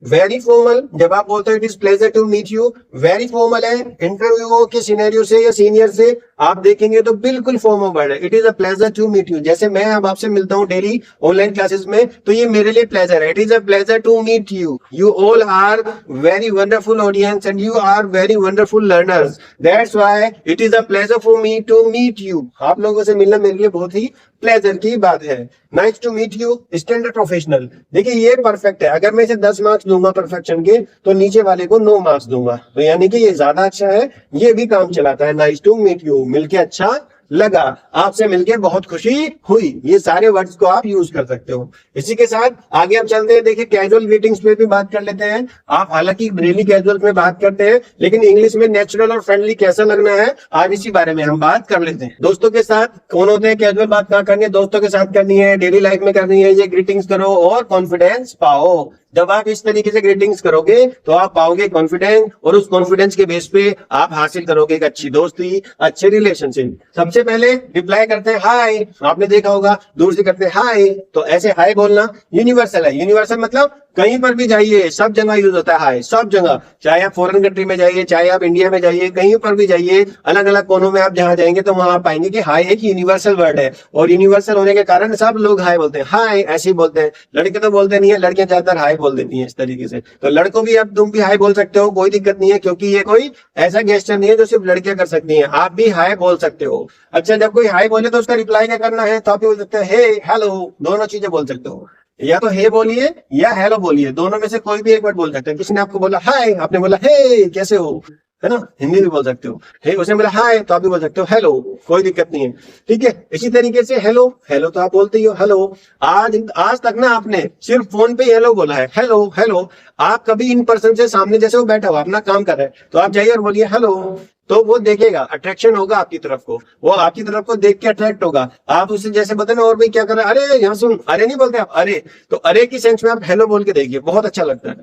वेरी फॉर्मल, जब आप बोलते हो it is pleasure to meet you, very formal है। इंटरव्यू के सिनेरियो से या सीनियर से आप देखेंगे तो बिल्कुल फॉर्मल वर्ड है, it is a pleasure to meet you. जैसे मैं अब आपसे मिलता हूँ डेली ऑनलाइन क्लासेस में, तो ये मेरे लिए प्लेजर है, it is a pleasure to meet you. You all are very wonderful audience and you are very wonderful learners, that's why it is a pleasure for me to meet you. आप लोगों से मिलना मेरे लिए बहुत ही pleasure की बात है। Nice to meet you, standard professional, देखिए ये परफेक्ट है। अगर मैं इसे 10 मार्क्स दूंगा परफेक्शन के, तो नीचे वाले को 9 मार्क्स दूंगा, तो यानी कि ये ज्यादा अच्छा है, ये भी काम चलाता है। नाइस टू मीट यू, मिलके अच्छा लगा, आपसे मिलके बहुत खुशी हुई, ये सारे वर्ड्स को आप यूज कर सकते हो। इसी के साथ आगे हम चलते हैं, देखिए कैजुअल ग्रीटिंग्स पे भी बात कर लेते हैं। आप हालांकि डेली कैजुअल में बात करते हैं, लेकिन इंग्लिश में नेचुरल और फ्रेंडली कैसा लगना है, आज इसी बारे में हम बात कर लेते हैं। दोस्तों के साथ कौन होते हैं कैजुअल बात कहाँ करनी है, दोस्तों के साथ करनी है, डेली लाइफ में करनी है, ये ग्रीटिंग्स करो और कॉन्फिडेंस पाओ। जब आप इस तरीके से ग्रीटिंग्स करोगे तो आप पाओगे कॉन्फिडेंस, और उस कॉन्फिडेंस के बेस पे आप हासिल करोगे एक अच्छी दोस्ती, अच्छे रिलेशनशिप। सबसे पहले रिप्लाई करते हैं हाय, आपने देखा होगा दूर से करते हैं हाय, तो ऐसे हाय बोलना यूनिवर्सल है। यूनिवर्सल मतलब कहीं पर भी जाइए सब जगह यूज होता है हाय, सब जगह, चाहे आप फॉरेन कंट्री में जाइए, चाहे आप इंडिया में जाइए, कहीं पर भी जाइए, अलग अलग कोनों में आप जहां जाएंगे तो वहां आप पाएंगे कि हाय एक यूनिवर्सल वर्ड है, और यूनिवर्सल होने के कारण सब लोग हाय बोलते हैं, हाय ऐसे ही बोलते हैं। लड़के तो बोलते नहीं है, लड़कियां ज्यादातर हाय बोल देती हैं इस तरीके से। तो लड़कों भी, अब तुम भी हाय बोल सकते हो, कोई दिक्कत नहीं है, क्योंकि ये कोई ऐसा गेस्चर नहीं है जो सिर्फ लड़कियां कर सकती हैं, आप भी हाय बोल सकते हो। अच्छा, जब कोई हाय बोले तो उसका रिप्लाई क्या करना है, तो आप बोल सकते हैं हे हेलो, दोनों चीजें बोल सकते हो, या तो हे बोलिए या हेलो बोलिए, दोनों में से कोई भी एक वर्ड बोल सकते हैं। किसी ने आपको बोला हाय, आपने बोला हे कैसे हो, है ना, हिंदी भी बोल सकते हो। हे, उसने बोला हाय, तो आप भी बोल सकते हो हेलो, कोई दिक्कत नहीं है, ठीक है। इसी तरीके से हेलो, हेलो तो आप बोलते ही हो हेलो। आज तक ना आपने सिर्फ फोन पे हेलो बोला है, हेलो हेलो। आप कभी इन पर्सन से सामने, जैसे वो बैठा हुआ अपना काम कर रहा है, तो आप जाइए और बोलिए हेलो, तो वो देखेगा, अट्रैक्शन होगा आपकी तरफ को, वो आपकी तरफ को देख के अट्रैक्ट होगा। आप उसे जैसे बोलते ना और भाई क्या कर रहा है, अरे यहाँ सुन, अरे नहीं बोलते आप, अरे, तो अरे की सेंस में आप हेलो बोल के देखिए, बहुत अच्छा लगता है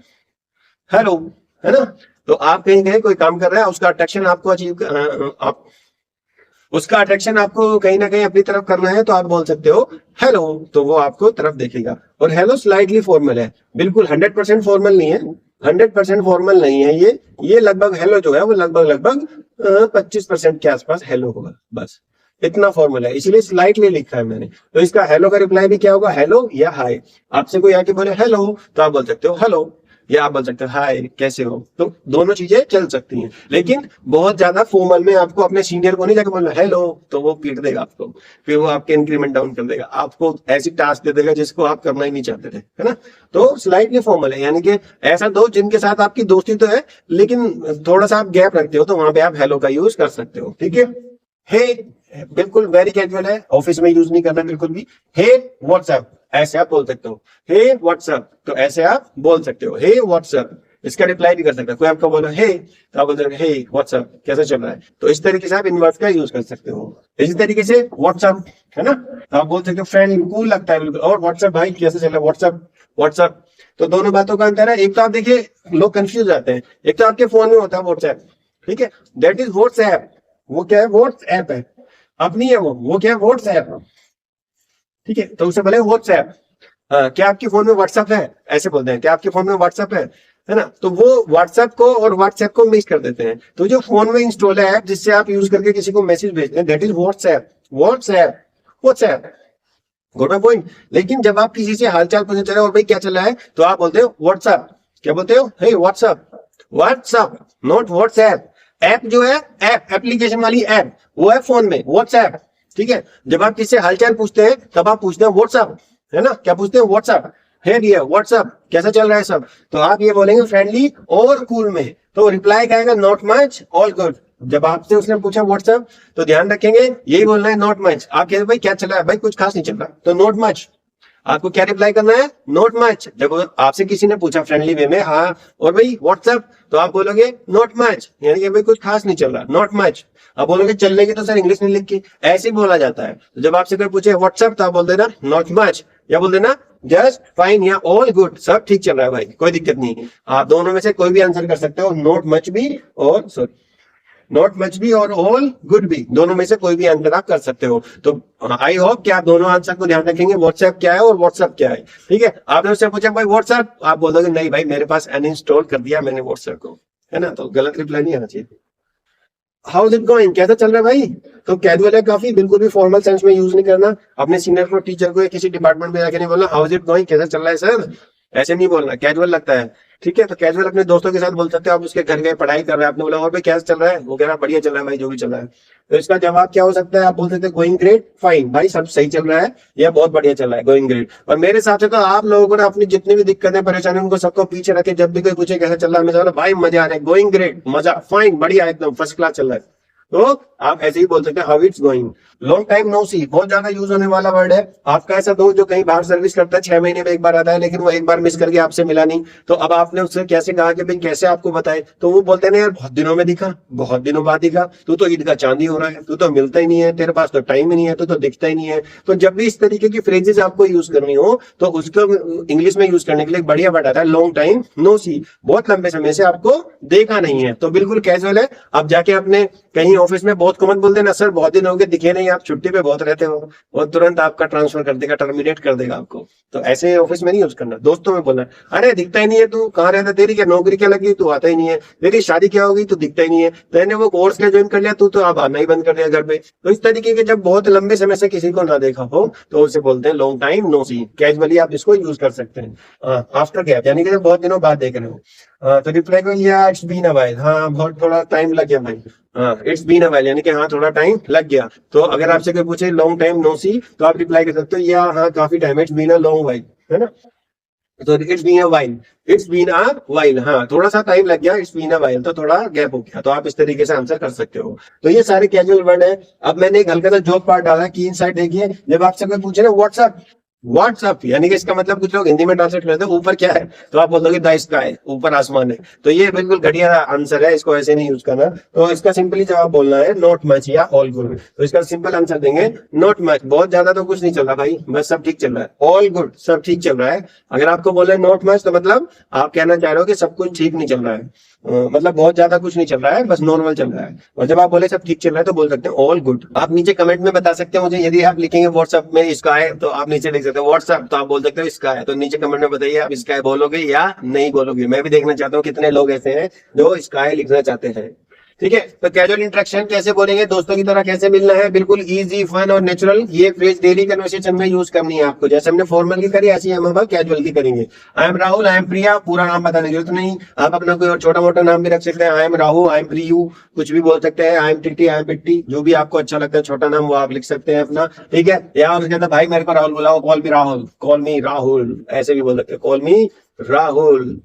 हेलो, है ना। तो आप कहीं कहीं कोई काम कर रहे हैं, उसका अट्रैक्शन आपको आप उसका अट्रैक्शन आपको कहीं ना कहीं अपनी तरफ करना है, तो आप बोल सकते हो हेलो, तो वो आपको तरफ देखेगा। और हेलो स्लाइटली फॉर्मल है, बिल्कुल 100% फॉर्मल नहीं है, 100% फॉर्मल नहीं है ये लगभग हेलो जो है वो लगभग 25% के आसपास हेलो होगा, बस इतना फॉर्मल है, इसीलिए स्लाइटली लिखा है मैंने। तो इसका हेलो का रिप्लाई भी क्या होगा, हेलो या हाय। आपसे कोई आके बोले हेलो, तो आप बोल सकते हो हेलो, या आप बोल सकते हो हाय कैसे हो, तो दोनों चीजें चल सकती हैं। लेकिन बहुत ज्यादा फॉर्मल में आपको अपने सीनियर को नहीं जाकर बोलना हेलो, तो वो पीट देगा आपको, फिर वो आपके इंक्रीमेंट डाउन कर देगा, आपको ऐसी टास्क दे देगा जिसको आप करना ही नहीं चाहते थे, है ना। तो स्लाइटली फॉर्मल है, यानी कि ऐसा दो जिनके साथ आपकी दोस्ती तो है लेकिन थोड़ा सा आप गैप रखते हो, तो वहां पे आप हेलो का यूज कर सकते हो, ठीक है। हे बिल्कुल वेरी कैजुअल है, ऑफिस में यूज नहीं करना बिल्कुल भी। हे व्हाट्सएप, ऐसे आप बोल सकते हो, हे व्हाट्सएप, तो ऐसे आप बोल सकते हो, हे व्हाट्सएप। इसका रिप्लाई भी कर सकते हो, कोई आपको बोला हे, तो आप बोल सकते हो हे व्हाट्सएप कैसा चल रहा है, तो इस तरीके से आप इन वर्ड्स का यूज कर सकते हो। इसी तरीके से व्हाट्सएप, है ना, तो आप बोल सकते हो फ्रेंड, कूल लगता है बिल्कुल, और व्हाट्सएप भाई कैसे चल रहा है, व्हाट्सएप व्हाट्सएप। तो दोनों बातों का अंतर है, एक तो आप देखिए लोग कंफ्यूज जाते हैं, एक तो आपके फोन में होता है व्हाट्सएप, ठीक है, दैट इज व्हाट्सएप, वो क्या है, व्हाट्सएप है, अब नहीं है वो क्या है, व्हाट्सएप, ठीक है। तो उसे बोले व्हाट्सएप, क्या आपके फोन में व्हाट्सएप है, ऐसे बोलते हैं, क्या आपके फोन में व्हाट्सएप है ना। तो वो व्हाट्सएप को और व्हाट्सएप को मिक्स कर देते हैं। तो जो फोन में इंस्टॉल है ऐप जिससे आप यूज करके किसी को मैसेज भेजते हैं, that is WhatsApp, WhatsApp WhatsApp, got my point. लेकिन जब आप किसी से हालचाल पूछने चले और भाई क्या चल रहा है, तो आप बोलते हो व्हाट्सएप, क्या बोलते हो, hey WhatsApp, WhatsApp not WhatsApp. App जो है, ऐप एप्लीकेशन वाली ऐप, वो है फोन में व्हाट्सएप, ठीक है। जब आप किसी से हालचाल पूछते हैं तब आप पूछते हैं व्हाट्सएप, है ना, क्या पूछते हैं, व्हाट्सएप, है डियर व्हाट्सएप कैसा चल रहा है सब, तो आप ये बोलेंगे फ्रेंडली और कूल में, तो रिप्लाई कहेगा नॉट मच ऑल गुड, जब आपसे उसने पूछा व्हाट्सएप तो ध्यान रखेंगे यही बोलना है नॉट मच। आप कहते भाई क्या चल रहा है, भाई कुछ खास नहीं चल रहा, तो नॉट मच। आपको क्या रिप्लाई करना है, नॉट मच। जब आपसे किसी ने पूछा फ्रेंडली वे में हाँ और भाई व्हाट्सएप, तो आप बोलोगे नॉट मच, यानी कि भाई कुछ खास नहीं चल रहा, नॉट मच। आप बोलोगे चलने की तो सर इंग्लिश में लिख के, ऐसे ही बोला जाता है। तो जब आपसे कोई पूछे व्हाट्सएप तो आप बोल देना नॉट मच, या बोल देना जस्ट फाइन या ऑल गुड, सब ठीक चल रहा है भाई, कोई दिक्कत नहीं। आप दोनों में से कोई भी आंसर कर सकते हो, नॉट मच भी और सॉरी नॉट मच भी और ऑल गुड भी, दोनों में से कोई भी आंसर आप कर सकते हो। तो आई होप कि आप दोनों आंसर को ध्यान रखेंगे, व्हाट्सएप क्या है और व्हाट्सएप क्या है। ठीक है, आपने उससे पूछा भाई व्हाट्सएप, आप बोलोगे नहीं भाई मेरे पास अनइंस्टॉल कर दिया मैंने व्हाट्सएप को, है ना, तो गलत रिप्लाई नहीं आना चाहिए। हाउ इज इट गोइंग, कैसा चल रहा है भाई, तो कैजुअल है काफी, बिल्कुल भी फॉर्मल सेंस में यूज नहीं करना। अपने सीनियर को, टीचर को या किसी डिपार्टमेंट में जाके नहीं बोलना हाउ इज इट गोइंग, कैसा चल रहा है सर, ऐसे नहीं बोलना, कैजुअल लगता है। ठीक है, तो कैजुअल अपने दोस्तों के साथ बोल सकते हो। आप उसके घर गए, पढ़ाई कर रहे हैं, आपने बोला और भाई कैसा चल रहा है, वो कह रहा है बढ़िया चल रहा है भाई, जो भी चल रहा है। तो इसका जवाब क्या हो सकता है, आप बोल सकते हैं गोइंग ग्रेट, फाइन भाई सब सही चल रहा है या बहुत बढ़िया चल रहा है, गोइंग ग्रेट। और मेरे हिसाब से तो आप लोगों को ना अपनी जितनी भी दिक्कतें परेशानी उनको सबको पीछे रखे, जब भी कोई पूछे कैसा चल रहा है, मैं भाई मजा आ रहा है, गोइंग ग्रेट, मजा, फाइन, बढ़िया, एकदम फर्स्ट क्लास चल रहा है। तो आप ऐसे ही बोल सकते हैं how it's going. Long time no see, बहुत ज्यादा यूज होने वाला वर्ड है। आपका ऐसा दोस्त जो कहीं बाहर सर्विस करता है, 6 महीने में एक बार आता है, लेकिन वो एक बार मिस करके आपसे मिला नहीं, तो अब आपने उससे कैसे कहा कि भाई कैसे आपको बताए, तो वो बोलते हैं यार बहुत दिनों में दिखा, बहुत दिनों बाद दिखा, तू तो ईद का चांदी हो रहा है, तू तो मिलता ही नहीं है, तेरे पास तो टाइम ही नहीं है, तू तो दिखता ही नहीं है। तो जब भी इस तरीके की फ्रेजेस आपको यूज करनी हो तो उसको इंग्लिश में यूज करने के लिए बढ़िया वर्ड आता है लॉन्ग टाइम नो सी, बहुत लंबे समय से आपको देखा नहीं है, तो बिल्कुल कैजुअल है। अब जाके अपने कहीं ऑफिस में बहुत कॉमन बोलते हैं ना सर बहुत दिन हो गए दिखे नहीं, आप छुट्टी पे बहुत रहते हो, और तुरंत आपका ट्रांसफर कर देगा, टर्मिनेट कर देगा आपको। तो ऐसे ऑफिस में नहीं यूज करना, दोस्तों में बोलना अरे दिखता ही नहीं है, तू कहाँ रहता, तेरी क्या नौकरी क्या लगी, तू आता ही नहीं है, तेरी शादी क्या होगी, तू दिखता ही नहीं है, तेने वो कोर्स क्या ज्वाइन कर लिया, तू तो अब आना ही बंद कर दिया घर पे। तो इस तरीके के जब बहुत लंबे समय से किसी को ना देखा हो तो उसे बोलते हैं लॉन्ग टाइम नो सी। कैजुअली आप इसको यूज कर सकते हैं। आफ्टर गैप यानी कि बहुत दिनों बाद देख रहे हो, तो रिप्लाई को या इट्स बीन अ व्हाइल, हाँ बहुत थोड़ा टाइम लग गया भाई, हाँ इट्स बीन अ व्हाइल यानी कि हाँ थोड़ा टाइम लग गया। तो अगर आपसे कोई पूछे लॉन्ग टाइम नो सी तो आप रिप्लाई कर सकते हो या हाँ काफी time, it's been a long while, है ना। तो it's been a while, it's been a while, हाँ थोड़ा सा टाइम लग गया, इट्स बीन अ व्हाइल तो थोड़ा गैप हो गया। तो आप इस तरीके से आंसर कर सकते हो। तो ये सारे कैजुअल वर्ड है। अब मैंने एक हल्का सा जॉब पार्ट डाला है, की इनसाइड देखिए, जब आपसे कोई पूछे ना व्हाट्सएप, व्हाट्सअप यानी कि इसका मतलब कुछ लोग हिंदी में ट्रांसलेट करते हैं ऊपर क्या है, तो आप बोलोगे द स्काई, ऊपर आसमान है। तो ये बिल्कुल घटिया आंसर है, इसको ऐसे नहीं यूज करना। तो इसका सिंपली जवाब बोलना है नॉट मच या ऑल गुड। तो इसका सिंपल आंसर देंगे नॉट मच, बहुत ज्यादा तो कुछ नहीं चल रहा भाई, बस सब ठीक चल रहा है, ऑल गुड सब ठीक चल रहा है। अगर आपको बोले नॉट मच तो मतलब आप कहना चाह रहे हो कि सब कुछ ठीक नहीं चल रहा है, मतलब बहुत ज्यादा कुछ नहीं चल रहा है, बस नॉर्मल चल रहा है। और जब आप बोले सब ठीक चल रहा है तो बोल सकते हैं ऑल गुड। आप नीचे कमेंट में बता सकते हैं मुझे, यदि आप लिखेंगे व्हाट्सएप में इसका है तो आप नीचे लिख सकते हो व्हाट्सएप, तो आप बोल सकते हो इसका है, तो नीचे कमेंट में बताइए आप इसका है बोलोगे या नहीं बोलोगे। मैं भी देखना चाहता हूँ कितने लोग ऐसे हैं जो इसका है लिखना चाहते हैं। ठीक है, तो कैजुअल इंटरेक्शन कैसे बोलेंगे, दोस्तों की तरह कैसे मिलना है, बिल्कुल इजी, फन और नेचुरल। ये फ्रेज डेली कन्वर्सेशन में यूज करनी है आपको, जैसे हमने फॉर्मल की करी ऐसे ही हम अब कैजुअल की करेंगे। I am Rahul, I am Priya, पूरा नाम बताने की जरूरत नहीं, आप अपना कोई और छोटा मोटा नाम भी रख सकते हैं, I am Rahul, I am Priyu, कुछ भी बोल सकते हैं, I am Titti, I am Pitti, जो भी आपको अच्छा लगता है छोटा नाम वो आप लिख सकते हैं अपना। ठीक है, या उसके अंदर भाई मेरे को राहुल बुलाओ, call me Rahul, call me Rahul, ऐसे भी बोल सकते हैं, कॉल मी राहुल।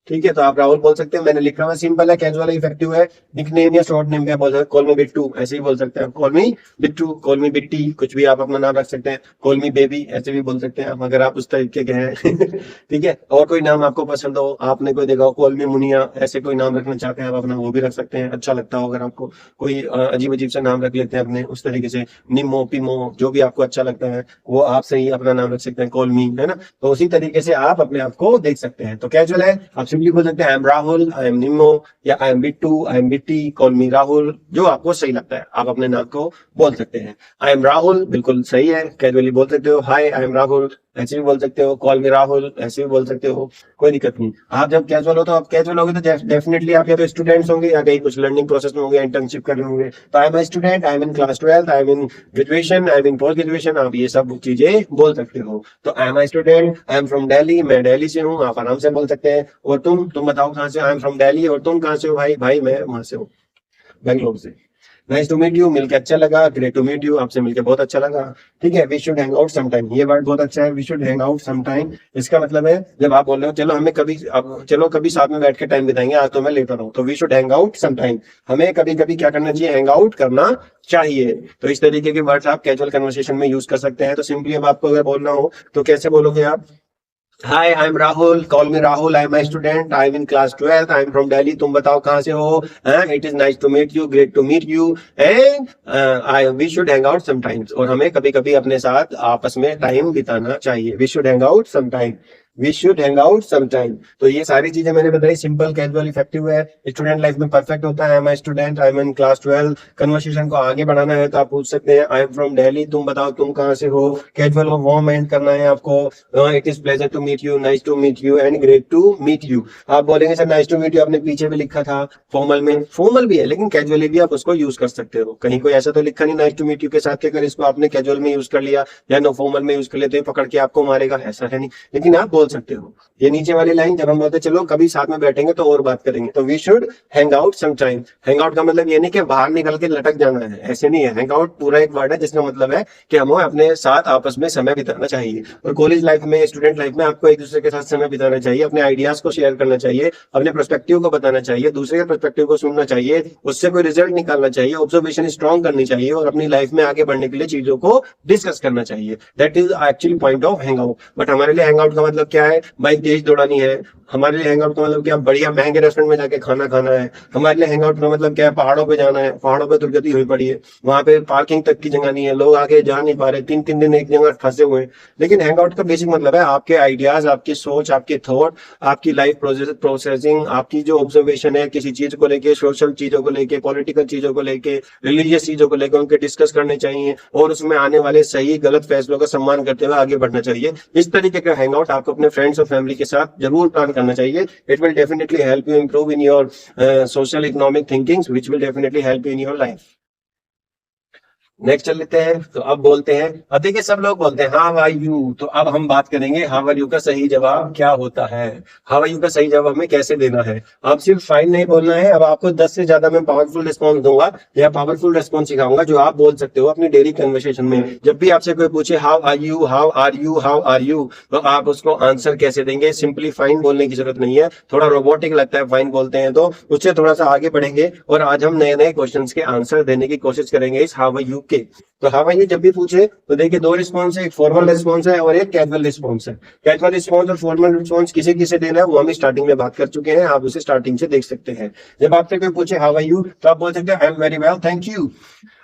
ठीक है, तो आप राहुल बोल सकते हैं, मैंने लिखा हुआ सिंपल है, कैजुअल है, इफेक्टिव है। निकनेम या शॉर्ट नेम क्या बोल सकते हैं, कॉल मी बिट्टू, ऐसे ही बोल सकते हैं, call me Bittu, call me Bitti, कुछ भी आप अपना नाम रख सकते हैं, कॉल मी बेबी, ऐसे भी बोल सकते हैं अगर आप उस तरीके के हैं। ठीक है, और कोई नाम आपको पसंद हो, आपने कोई देखा हो, कॉल मी मुनिया, ऐसे कोई नाम रखना चाहते हैं आप अपना वो भी रख सकते हैं, अच्छा लगता हो अगर आपको। कोई अजीब अजीब सा नाम रख लेते हैं अपने उस तरीके से, निमो पिमो, जो भी आपको अच्छा लगता है वो आप सही अपना नाम रख सकते हैं, कॉल मी, है ना। तो उसी तरीके से आप अपने आप को देख सकते हैं। तो कैजुअल है, आप सिंपली बोल सकते हैं I am Rahul, I M निमो, या I am Bittu, I am Bitti, call me Rahul, जो आपको सही लगता है आप अपने नाम को बोल सकते हैं। आई एम राहुल बिल्कुल सही है, कैजुअली बोल सकते हो, हाय आई एम राहुल, ऐसे भी बोल सकते हो, कॉल मी राहुल, ऐसे भी बोल सकते हो, कोई दिक्कत नहीं। आप जब कैजुअल हो तो आप कैजुअल होगे तो डेफिनेटली आप या तो स्टूडेंट्स होंगे या कहीं कुछ लर्निंग प्रोसेस में होंगे, इंटर्नशिप कर रहे होंगे। तो I am a student, I am in class 12, I am in graduation, I am in post graduation, आप ये सब चीजें बोल सकते हो। तो I am a student, I am from Delhi, मैं दिल्ली से हूँ, आप आराम से बोल सकते हैं। और तुम बताओ कहाँ से, आई एम फ्रॉम दिल्ली, और तुम कहाँ से हो भाई, भाई मैं वहां से हूँ, बेंगलोर से। नाइस टू मीट यू, मिलकर अच्छा लगा, ग्रेट टू मीट यू, आपसे मिलकर बहुत अच्छा लगा। ठीक है, we should hang out sometime, ये वर्ड बहुत अच्छा है, we should hang out sometime. इसका मतलब है जब आप बोल रहे हो चलो हमें कभी, अब चलो कभी साथ में बैठ के टाइम बिताएंगे, आज तो मैं लेट रहा हूँ, तो we should hang out sometime, हमें कभी कभी क्या करना चाहिए, हैंग आउट करना चाहिए। तो इस तरीके के वर्ड्स आप कैजुअल कन्वर्सेशन में यूज कर सकते हैं। तो सिंपली अब आपको अगर बोलना हो तो कैसे बोलोगे आप, hi I am Rahul, call me Rahul, I am my student, I am in class 12, I am from Delhi, तुम बताओ कहाँ से हो, it is nice to meet you, great to meet you, and I we should hang out sometimes, और हमें कभी कभी अपने साथ आपस में टाइम बिताना चाहिए। We should hang out sometime, we should hang out sometime. तो ये सारी चीजें मैंने बताई, सिंपल, कैजुअल, इफेक्टिव है, स्टूडेंट लाइफ में परफेक्ट होता है। I am a student, I am in class 12। Conversation को आगे बढ़ाना है तो आप पूछ सकते हैं आई एम फ्रॉम दिल्ली, तुम बताओ तुम कहाँ से हो। कैजुअल और वार्म एंड करना है आपको, it is pleasure to meet you, nice to meet you, and great to meet you. आप बोलेंगे sir nice to meet you आपने पीछे भी लिखा था फॉर्मल में, फॉर्मल भी है लेकिन कैजुअली भी आप उसको यूज कर सकते हो। कहीं कोई ऐसा तो लिखा नहीं नाइस टू मीट यू के साथ कि अगर इसको आपने कैजुअल में यूज कर लिया या नो फॉर्मल में यूज कर लिया तो ये पकड़ के आपको मारेगा, ऐसा है नहीं, लेकिन आप बोल सकते हो। ये नीचे वाली लाइन जब हम बोलते हैं चलो कभी साथ में बैठेंगे तो और बात करेंगे, तो we should hang out sometime. Hang out का मतलब ये नहीं कि बाहर निकल के लटक जाना है, ऐसे नहीं है। हैंग आउट पूरा एक वर्ड है जिसका मतलब है कि हमें अपने साथ आपस में समय बिताना चाहिए। और कॉलेज लाइफ में, स्टूडेंट लाइफ में आपको एक दूसरे के साथ समय बिताना चाहिए, अपने आइडियाज को शेयर करना चाहिए, अपने पर्सपेक्टिव को बताना चाहिए, दूसरे के पर्सपेक्टिव को सुनना चाहिए, उससे कोई रिजल्ट निकालना चाहिए, ऑब्जर्वेशन स्ट्रॉन्ग करनी चाहिए और अपनी लाइफ में आगे बढ़ने के लिए चीजों को डिस्कस करना चाहिए। That is actually point of hang out. But हमारे लिए हैंग आउट का मतलब क्या है, बाइक तेज दौड़ानी है। हमारे लिए हैंग आउट का मतलब क्या, बढ़िया महंगे रेस्टोरेंट में जाके खाना खाना है। हमारे लिए हैंग आउट का मतलब क्या है, पहाड़ों पे जाना है, पहाड़ों पे दुर्गति हुई पड़ी है, वहां पे पार्किंग तक की जगह नहीं है, लोग आगे जा नहीं पा रहे, 3-3 दिन एक जगह फंसे हुए हैं। लेकिन हैंग आउट का बेसिक मतलब है आपके आइडियाज, आपकी सोच, आपके थॉट, आपकी लाइफ प्रोसेसिंग, आपकी जो ऑब्जर्वेशन है किसी चीज को लेके, सोशल चीजों को लेके, पॉलिटिकल चीजों को लेके, रिलीजियस चीजों को लेकर उनके डिस्कस करने चाहिए और उसमें आने वाले सही गलत फैसलों का सम्मान करते हुए आगे बढ़ना चाहिए। इस तरीके का हैंग आउट आपको अपने फ्रेंड्स और फैमिली के साथ जरूर प्लान करना चाहिए। It will definitely help you improve in your social economic thinkings, which will definitely help you in your life. Next चल लेते हैं। तो अब बोलते हैं, अब देखिए सब लोग बोलते हैं हाउ आर यू, तो अब हम बात करेंगे हाउ आर यू का सही जवाब क्या होता है। हाउ आर यू का सही जवाब हमें कैसे देना है। आप सिर्फ फाइन नहीं बोलना है, अब आपको 10 से ज्यादा मैं पावरफुल रिस्पॉन्स दूंगा या पावरफुल रिस्पॉन्स सिखाऊंगा जो आप बोल सकते हो अपनी डेली कन्वर्सेशन में। जब भी आपसे कोई पूछे how are you, how are you, how are you, तो आप उसको आंसर कैसे देंगे। सिंपली फाइन बोलने की जरूरत नहीं है, थोड़ा रोबोटिक लगता है फाइन बोलते हैं, तो उससे थोड़ा सा आगे बढ़ेंगे और आज हम नए नए क्वेश्चन के आंसर देने की कोशिश करेंगे इस हाउ आर यू के। तो हाउ आर यू जब भी पूछे तो देखिए 2 रिस्पॉन्स है, एक फॉर्मल रिस्पॉन्स है और एक कैजुअल रिस्पॉन्स है। कैजुअल रिस्पॉन्स और फॉर्मल रिस्पॉन्स किसे किसे देना है वो हम स्टार्टिंग में बात कर चुके हैं, आप उसे स्टार्टिंग से देख सकते हैं। जब आपसे कोई पूछे हाउ आर यू तो आप बोल सकते हैं I am very well thank you,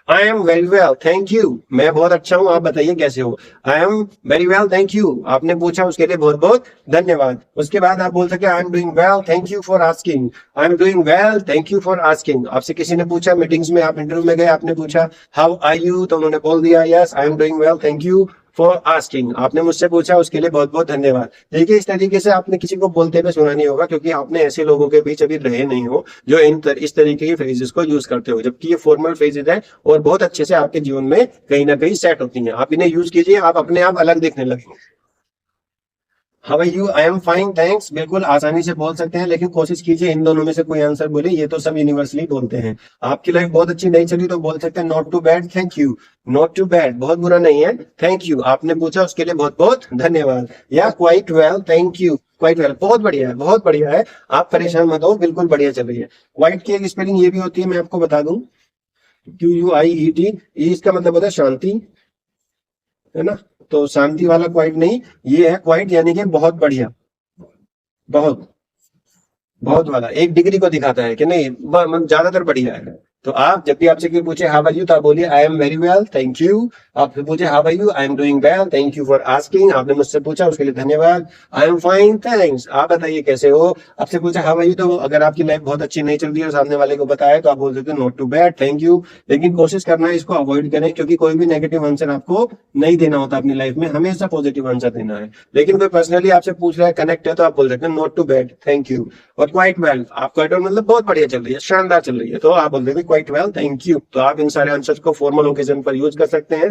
I am very well thank you, मैं बहुत अच्छा हूं, आप बताइए कैसे हो। I am very well thank you, आपने पूछा उसके लिए बहुत बहुत धन्यवाद। उसके बाद आप बोल सकते हैं I am doing well thank you for asking, I am doing well thank you for asking. आपसे किसी ने पूछा मीटिंग्स में, आप इंटरव्यू में गए, आपने पूछा हाउ आर यू तो उन्होंने बोल दिया yes I am doing well thank you for asking. आपने मुझसे पूछा उसके लिए बहुत बहुत धन्यवाद। देखिए इस तरीके से आपने किसी को बोलते हुए सुना नहीं होगा क्योंकि आपने ऐसे लोगों के बीच अभी रहे नहीं हो जो इस तरीके की फ्रेजेस को यूज करते हो, जबकि ये फॉर्मल फ्रेजेस है और बहुत अच्छे से आपके जीवन में कहीं ना कहीं सेट होती हैं। आप इन्हें यूज कीजिए, आप अपने आप अलग दिखने लगेंगे। How are you, I am fine thanks, बिल्कुल आसानी से बोल सकते हैं, लेकिन कोशिश कीजिए इन दोनों में से कोई आंसर बोले, ये तो सब यूनिवर्सली बोलते हैं। आपकी लाइफ बहुत अच्छी नहीं चली तो बोल सकते हैं not too bad thank you, not too bad बहुत बुरा नहीं है थैंक यू, आपने पूछा उसके लिए बहुत बहुत धन्यवाद। या quite well thank you, quite well बहुत बढ़िया है, बहुत बढ़िया है, आप परेशान मत हो, बिल्कुल बढ़िया चल रही है। क्वाइट की एक स्पेलिंग ये भी होती है, मैं आपको बता दूं, QUIET, इसका मतलब होता है शांति, है ना। तो शांति वाला क्वाइट नहीं, ये है क्वाइट यानी कि बहुत बढ़िया, बहुत बहुत वाला, एक डिग्री को दिखाता है कि नहीं ज्यादातर बढ़िया है। तो आप जब भी आपसे कोई पूछे हाउ आर यू तो आप बोलिए I am very well thank you. आपसे पूछे how are you, I am doing well thank you for asking, आपने मुझसे पूछा उसके लिए धन्यवाद। आई एम फाइन थैंक्स, आप बताइए कैसे हो। आपसे पूछा हाउ आर यू तो अगर आपकी लाइफ बहुत अच्छी नहीं चल रही है सामने वाले को बताया तो आप बोल सकते हो not too bad thank you. लेकिन कोशिश करना है इसको अवॉइड करें क्योंकि कोई भी नेगेटिव आंसर आपको नहीं देना होता अपनी लाइफ में, हमेशा पॉजिटिव आंसर देना है। लेकिन कोई पर्सनली आपसे पूछ रहा है, कनेक्ट है, तो आप बोल सकते हैं not too bad thank you. और क्वाइट वेल, आप क्वाइट वेल मतलब बहुत बढ़िया चल रही है, शानदार चल रही है, तो आप बोल देंगे क्वाइट वेल थैंक यू। तो आप इन सारे आंसर को फॉर्मल ओकेजन पर यूज कर सकते हैं।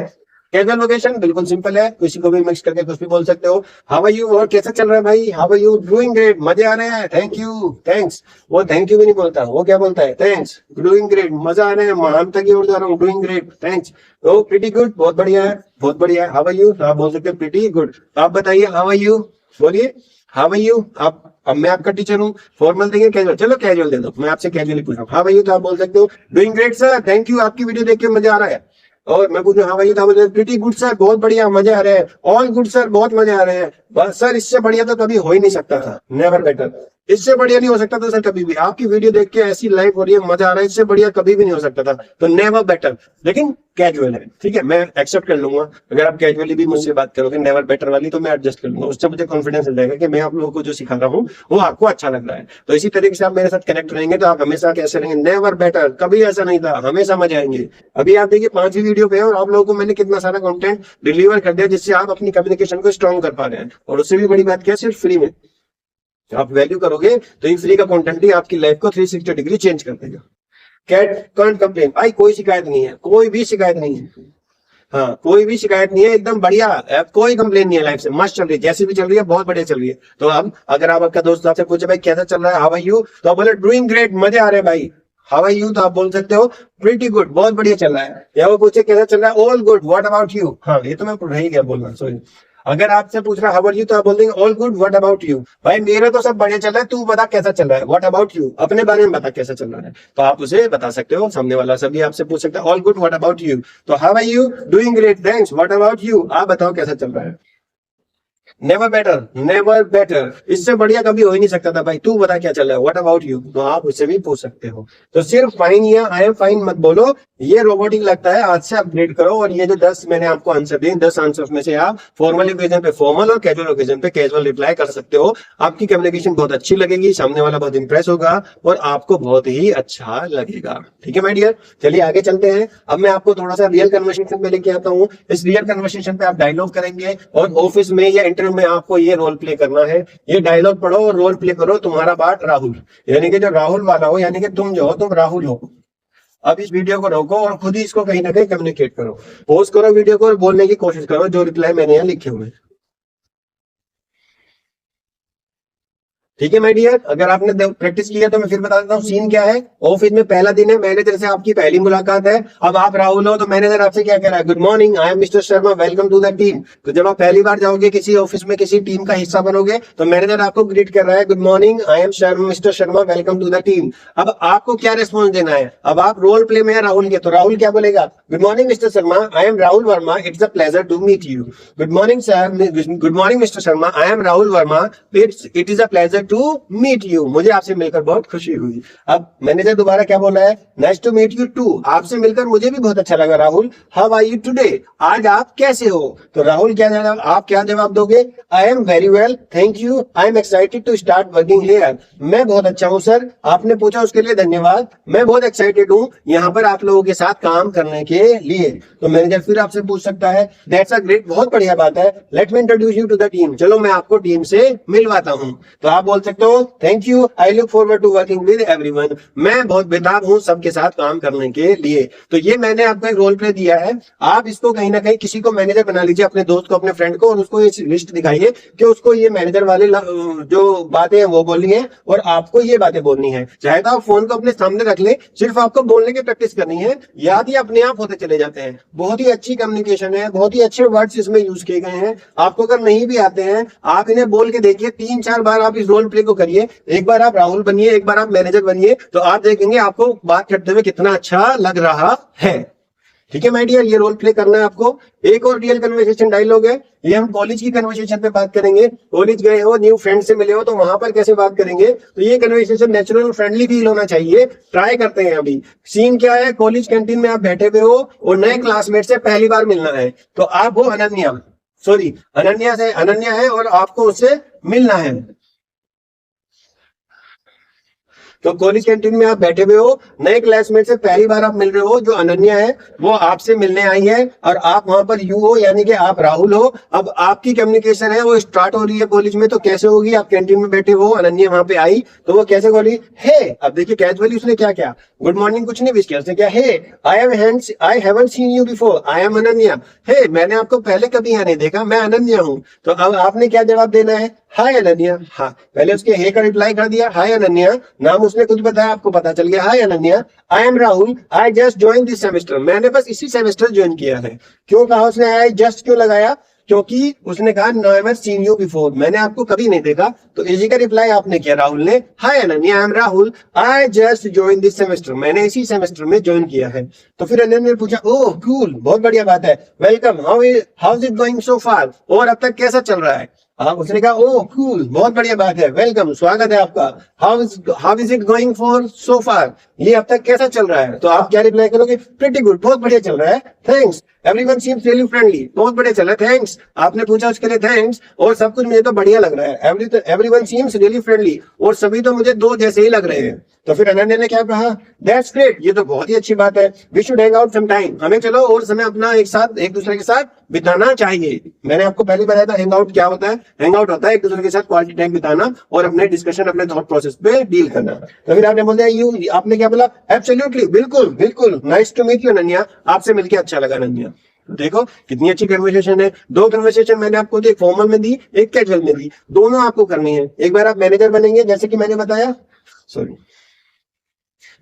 कैजुअल लोकेशन बिल्कुल सिंपल है, किसी को भी मिक्स करके कुछ भी बोल सकते हो। हाउ आर यू, और कैसा चल रहा है भाई, how are you, doing great, मजे आ रहे हैं, थैंक यू, थैंक्स। वो थैंक यू भी नहीं बोलता, वो क्या बोलता है, थैंक्स, डूइंग ग्रेट, मजा आ रहा है, महानता की ओर जा रहा हूँ, डूइंग ग्रेट, थैंक्स। तो प्रीटी गुड, बहुत बढ़िया है, बहुत बढ़िया है। हाउ आर यू, आप बोल सकते हैं प्रीटी गुड। आप बताइए हाउ आर यू, बोलिए हाउ आर यू। आप, अब मैं आपका टीचर हूँ, फॉर्मल देंगे कैजुअल, चलो कैजुअल दे दो, मैं आपसे कैजुअली पूछ रहा हूँ। हाउ आर यू तो आप बोल सकते हो doing great sir, thank you, आपकी वीडियो देख के मजा आ रहा है। और मैं पूछूं हाँ भाई था, प्रीटी गुड सर, बहुत बढ़िया, मजे आ रहे हैं। ऑल गुड सर, बहुत मजे आ रहे हैं। बस सर, इससे बढ़िया तो कभी हो ही नहीं सकता था, नेवर बेटर। इससे बढ़िया नहीं हो सकता था सर कभी भी। आपकी वीडियो देख के ऐसी लाइव हो रही है, मजा आ रहा है, इससे बढ़िया कभी भी नहीं हो सकता था। तो नेवर बेटर, लेकिन कैजुअल है, ठीक है, मैं एक्सेप्ट कर लूंगा। अगर आप कैजुअली भी मुझसे बात करोगे नेवर बेटर वाली, तो मैं एडजस्ट कर लूंगा, उससे मुझे कॉन्फिडेंस मिल जाएगा कि मैं आप लोगों को जो सिखा रहा हूँ वो आपको अच्छा लग रहा है। तो इसी तरीके से आप मेरे साथ कनेक्ट रहेंगे तो आप हमेशा कैसे रहेंगे, नेवर बेटर, कभी ऐसा नहीं था, हमेशा मजे आएंगे। अभी आप देखिए 5वीं वीडियो पे है और आप लोगों को मैंने कितना सारा कंटेंट डिलीवर कर दिया, जिससे आप अपनी कम्युनिकेशन को स्ट्रॉन्ग कर पा रहे हैं। और उससे भी बड़ी बात क्या है, सिर्फ फ्री में आप वैल्यू करोगे तो ये फ्री का कंटेंट ही आपकी लाइफ को 360 डिग्री चेंज कर देगा। कैट कांट कंप्लेन, भाई कोई शिकायत नहीं है, कोई भी शिकायत नहीं है। हाँ, कोई भी शिकायत नहीं है, एकदम बढ़िया, कोई कंप्लेन नहीं है, लाइफ से मस्त चल रही है, जैसी भी चल रही है बहुत बढ़िया चल रही है। तो अब अगर आप आपका दोस्त आपसे पूछे भाई कैसा चल रहा है, हाउ आर यू, तो आप बोले डूइंग ग्रेट, मजे आ रहे हैं भाई। हाउ आर यू तो आप बोल सकते हो प्रीटी गुड, बहुत बढ़िया चल रहा है। या वो पूछे कैसा चल रहा है, all good, what about you. हाँ, ये तो मैं रह ही गया बोलना, सॉरी। अगर आपसे पूछ रहा हाउ आर यू तो आप बोल देंगे all good, what about you. भाई मेरा तो सब बढ़िया चल रहा है, तू बता कैसा चल रहा है, व्हाट अबाउट यू, अपने बारे में बता कैसा चल रहा है। तो आप उसे बता सकते हो, सामने वाला सभी आपसे पूछ सकता है all good, what about you. तो how are you, doing great, thanks, what about you, आप बताओ कैसा चल रहा है। नेवर बेटर, नेवर बेटर, इससे बढ़िया कभी हो ही नहीं सकता था भाई, तू बता क्या चल रहा है, व्हाट अबाउट यू, तो आप उससे भी पूछ सकते हो। तो सिर्फ फाइन या आई एम फाइन मत बोलो, ये रोबोटिक लगता है, आज से अपग्रेड करो। और ये जो 10 मैंने आपको आंसर दिए, 10 आंसर में से आप फॉर्मल ओकेजन पे फॉर्मल और कैजुअल ओकेजन पे कैजुअल रिप्लाई कर सकते हो। आपकी कम्युनिकेशन बहुत अच्छी लगेगी, सामने वाला बहुत इंप्रेस होगा और आपको बहुत ही अच्छा लगेगा। ठीक है माय डियर, चलिए आगे चलते हैं। अब मैं आपको थोड़ा सा रियल कन्वर्सेशन पे लेके आता हूँ। इस रियल कन्वर्सेशन पे आप डायलॉग करेंगे और ऑफिस में या इंटरव्यू में आपको ये रोल प्ले करना है। ये डायलॉग पढ़ो और रोल प्ले करो, तुम्हारा बाट राहुल, यानी कि जो राहुल वाला हो, यानी कि तुम जो हो तुम राहुल हो। अब इस वीडियो को रोको और खुद ही इसको कहीं ना कहीं कम्युनिकेट करो, पोस्ट करो वीडियो को और बोलने की कोशिश करो जो रिप्लाई मैंने यहाँ लिखे हुए। ठीक है माय डियर, अगर आपने प्रैक्टिस किया तो मैं फिर बता देता हूँ सीन क्या है। ऑफिस में पहला दिन है, मैनेजर से आपकी पहली मुलाकात है। अब आप राहुल हो तो मैनेजर आपसे क्या कह रहा है, good morning, I am mister Sharma, welcome to the team. तो जब आप पहली बार जाओगे किसी ऑफिस में, किसी टीम का हिस्सा बनोगे, तो मैनेजर आपको ग्रीट कर रहा है, good morning, I am Sharma, mister Sharma, welcome to the team. अब आपको क्या रिस्पॉन्स देना है, अब आप रोल प्ले में है राहुल के, तो राहुल क्या बोलेगा, good morning mister Sharma, I am Rahul Verma, it's a pleasure to meet you. Good morning sir, good morning mister Sharma, I am Rahul Verma, it is a pleasure to meet you, मुझे आपसे मिलकर बहुत खुशी हुई। अब मैनेजर दोबारा क्या बोला है, nice to meet you too, आपसे मिलकर मुझे भी बहुत अच्छा लगा Rahul. How are you today, आज आप कैसे हो। तो राहुल क्या जवाब, आप क्या जवाब दोगे, I am very well, thank you, I am excited to start working here. मैं बहुत अच्छा हूं सर, आपने पूछा उसके लिए धन्यवाद, मैं बहुत एक्साइटेड हूं यहाँ पर आप लोगों के साथ काम करने के लिए। तो मैनेजर फिर आपसे पूछ सकता है, दैट्स अ ग्रेट, बहुत बढ़िया बात है, let me introduce you to the team, चलो मैं आपको टीम से मिलवाता हूं। तो आप बोल सकते हो, thank you, I look forward to working with everyone, मैं बहुत बेताब हूं सबके साथ काम करने के लिए। तो ये मैंने आपको एक रोल प्ले दिया है, आप इसको कहीं ना कहीं किसी को मैनेजर बना लीजिए, अपने दोस्त को, अपने फ्रेंड को, और उसको ये लिस्ट दिखाइए कि उसको ये मैनेजर वाले जो बातें हैं वो बोलनी है और आपको ये बातें बोलनी है। चाहे तो आप फोन को अपने सामने रख ले, सिर्फ आपको बोलने की प्रैक्टिस करनी है, याद ही अपने आप होते चले जाते हैं। बहुत ही अच्छी कम्युनिकेशन है, बहुत ही अच्छे वर्ड्स इसमें यूज किए गए हैं। आपको अगर नहीं भी आते हैं, आप इन्हें बोल के देखिए, 3-4 बार आप इस रोल प्ले को करिए। एक बार आप राहुल बनिए, एक बार आप मैनेजर बनिए, तो आप देखेंगे आपको बात करते हुए कितना अच्छा लग रहा है। ठीक है माय डियर, ये रोल प्ले करना है आपको। एक और रियल कन्वर्सेशन डायलॉग है, ये हम कॉलेज की कन्वर्सेशन पे बात करेंगे। कॉलेज गए हो, न्यू फ्रेंड से मिले हो, तो वहां पर कैसे बात करेंगे। तो ये कन्वर्सेशन नेचुरल और फ्रेंडली फील होना चाहिए। ट्राई करते हैं। अभी सीन क्या है, कॉलेज कैंटीन में आप बैठे हुए हो और नए क्लासमेट से पहली बार मिलना है। तो आप हो अनन्या, सॉरी अनन्या है और आपको उससे मिलना है। तो कॉलेज कैंटीन में आप बैठे हुए हो, नए क्लासमेट से पहली बार आप मिल रहे हो, जो अनन्या है वो आपसे मिलने आई है और आप वहां पर यू हो, यानी कि आप राहुल हो। अब आपकी कम्युनिकेशन है वो स्टार्ट हो रही है कॉलेज में, तो कैसे होगी? आप कैंटीन में बैठे हो, अनन्या वहां पे आई तो वो कैसे बोली? हे। अब देखिए कैजुअली उसने क्या किया, गुड मॉर्निंग कुछ नहीं विश किया, उसने क्या, hey I haven't seen you before, I am Ananya. Hey, मैंने आपको पहले कभी यहाँ नहीं देखा, मैं अनन्या हूँ। तो अब आपने क्या जवाब देना है? हाय अनन्या। हाँ, पहले उसके हे का रिप्लाई कर दिया, हाय अनन्या, नाम उसने खुद बताया, आपको पता चल गया, hi Ananya, I am Rahul, I just join this semester, मैंने बस इसी सेमेस्टर ज्वाइन किया है। क्यों कहा उसने आई जस्ट, क्यों लगाया? क्योंकि उसने कहा नेवर सीन यू बिफोर, मैंने आपको कभी नहीं देखा। तो इसी का रिप्लाई आपने किया राहुल ने, hi Ananya, I am Rahul, I just join this semester, मैंने इसी सेमेस्टर में ज्वाइन किया है। तो फिर अनन्या ने पूछा, ओह कूल, बहुत बढ़िया बात है, welcome, how is it going so far, और अब तक कैसा चल रहा है? उसने कहा, ओह कूल, बहुत बढ़िया बात है, वेलकम, स्वागत है आपका, how is it going for so far, ये अब तक कैसा चल रहा है? तो आप क्या रिप्लाई करोगे? प्रीटी गुड, बहुत बढ़िया चल रहा है, thanks, everyone seems really friendly, बहुत बढ़िया चल रहा है, थैंक्स। आपने पूछा उसके लिए थैंक्स, और सब कुछ मुझे तो बढ़िया लग रहा है, एवरीवन सीम्स रियली फ्रेंडली, और सभी तो मुझे दो जैसे ही लग रहे हैं। तो फिर अनन्या ने क्या कहा? दैट्स ग्रेट, ये तो बहुत ही अच्छी बात है, we should hang out some time, हमें चलो और समय अपना एक साथ एक दूसरे के साथ बिताना चाहिए। मैंने आपको पहले बताया था हैंग आउट क्या होता है, हैंग आउट होता है एक दूसरे के साथ क्वालिटी टाइम बिताना और अपने डिस्कशन, अपने थॉट प्रोसेस पे डील करना। तो फिर आपने बोल दिया यू, आपने क्या बोला? एब्सोल्युटली, बिल्कुल बिल्कुल, nice to meet you Ananya, आपसे मिलकर अच्छा लगा अनन्या। देखो कितनी अच्छी कन्वर्सेशन है, दो कन्वर्सेशन मैंने आपको दी, एक फॉर्मल में दी, एक कैजुअल में दी, दोनों आपको करनी है। एक बार आप मैनेजर बनेंगे जैसे कि मैंने बताया, सॉरी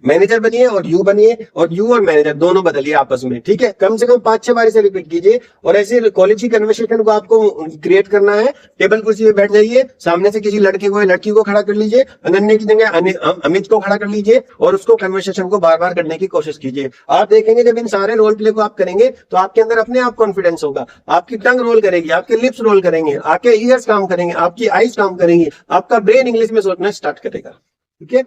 मैनेजर बनिए और यू बनिए, और यू और मैनेजर दोनों बदलिए आपस में, ठीक है? कम से कम 5-6 बार से रिपीट कीजिए। और ऐसे कॉलेज की कन्वर्सेशन को आपको क्रिएट करना है। टेबल कुर्सी पे बैठ जाइए, सामने से किसी लड़के को या लड़की को खड़ा कर लीजिए, अनन्या की जगह अमित को खड़ा कर लीजिए, और उसको कन्वर्सेशन को बार बार करने की कोशिश कीजिए। आप देखेंगे जब इन सारे रोल प्ले को आप करेंगे तो आपके अंदर अपने आप कॉन्फिडेंस होगा, आपकी टंग रोल करेगी, आपके लिप्स रोल करेंगे, आपके ईयर्स काम करेंगे, आपकी आईज काम करेंगी, आपका ब्रेन इंग्लिश में सोचना स्टार्ट करेगा, ठीक है?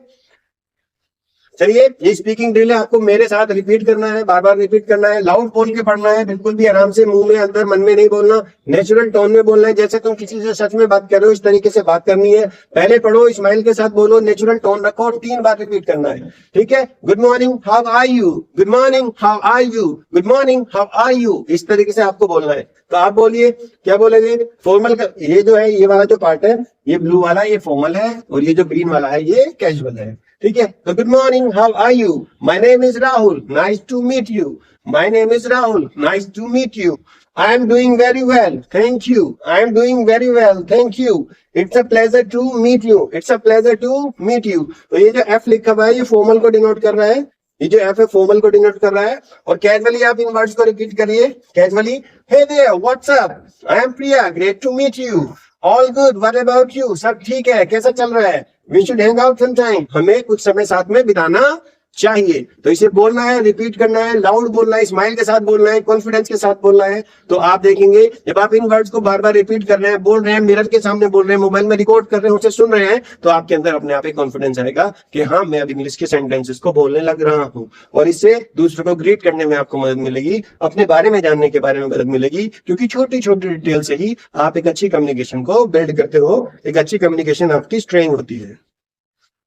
चलिए, ये स्पीकिंग ड्रिल है, आपको मेरे साथ रिपीट करना है, बार बार रिपीट करना है, लाउड बोल के पढ़ना है, बिल्कुल भी आराम से मुंह में अंदर मन में नहीं बोलना, नेचुरल टोन में बोलना है, जैसे तुम किसी से सच में बात कर रहे हो इस तरीके से बात करनी है। पहले पढ़ो, स्माइल के साथ बोलो, नेचुरल टोन रखो, और 3 बार रिपीट करना है, ठीक है? Good morning, how are you, good morning, how are you, good morning, how are you, इस तरीके से आपको बोलना है। तो आप बोलिए, क्या बोलेंगे? फॉर्मल का ये जो है, ये वाला जो पार्ट है, ये ब्लू वाला ये फॉर्मल है, और ये जो ग्रीन वाला है ये कैजुअल है, ठीक है? तो good morning, how are you, my name is Rahul, nice to meet you, my name is Rahul, nice to meet you, I am doing very well, thank you, I am doing very well, thank you, it's a pleasure to meet you, it's a pleasure to meet you. तो ये जो F लिखा हुआ है ये formal को denote कर रहा है, ये जो एफ है फॉर्मल को डिनोट कर रहा है। और कैजुअली आप इन वर्ड्स को रिपीट करिए, casually, hey there, what's up, I am Priya, great to meet you, all good, what about you, सब ठीक है, कैसा चल रहा है? We should hang out some time, हमें कुछ समय साथ में बिताना चाहिए। तो इसे बोलना है, रिपीट करना है, लाउड बोलना है, स्माइल के साथ बोलना है, कॉन्फिडेंस के साथ बोलना है। तो आप देखेंगे जब आप इन वर्ड्स को बार बार रिपीट कर रहे हैं, बोल रहे हैं, मिरर के सामने बोल रहे हैं, मोबाइल में रिकॉर्ड कर रहे हैं, उसे सुन रहे हैं, तो आपके अंदर अपने आप ही कॉन्फिडेंस आएगा कि हाँ, मैं अब इंग्लिश के सेंटेंसेस को बोलने लग रहा हूँ। और इससे दूसरों को ग्रीट करने में आपको मदद मिलेगी, अपने बारे में जानने के बारे में मदद मिलेगी, क्योंकि छोटी छोटी डिटेल से ही आप एक अच्छी कम्युनिकेशन को बिल्ड करते हो। एक अच्छी कम्युनिकेशन आपकी स्ट्रेंथ होती है,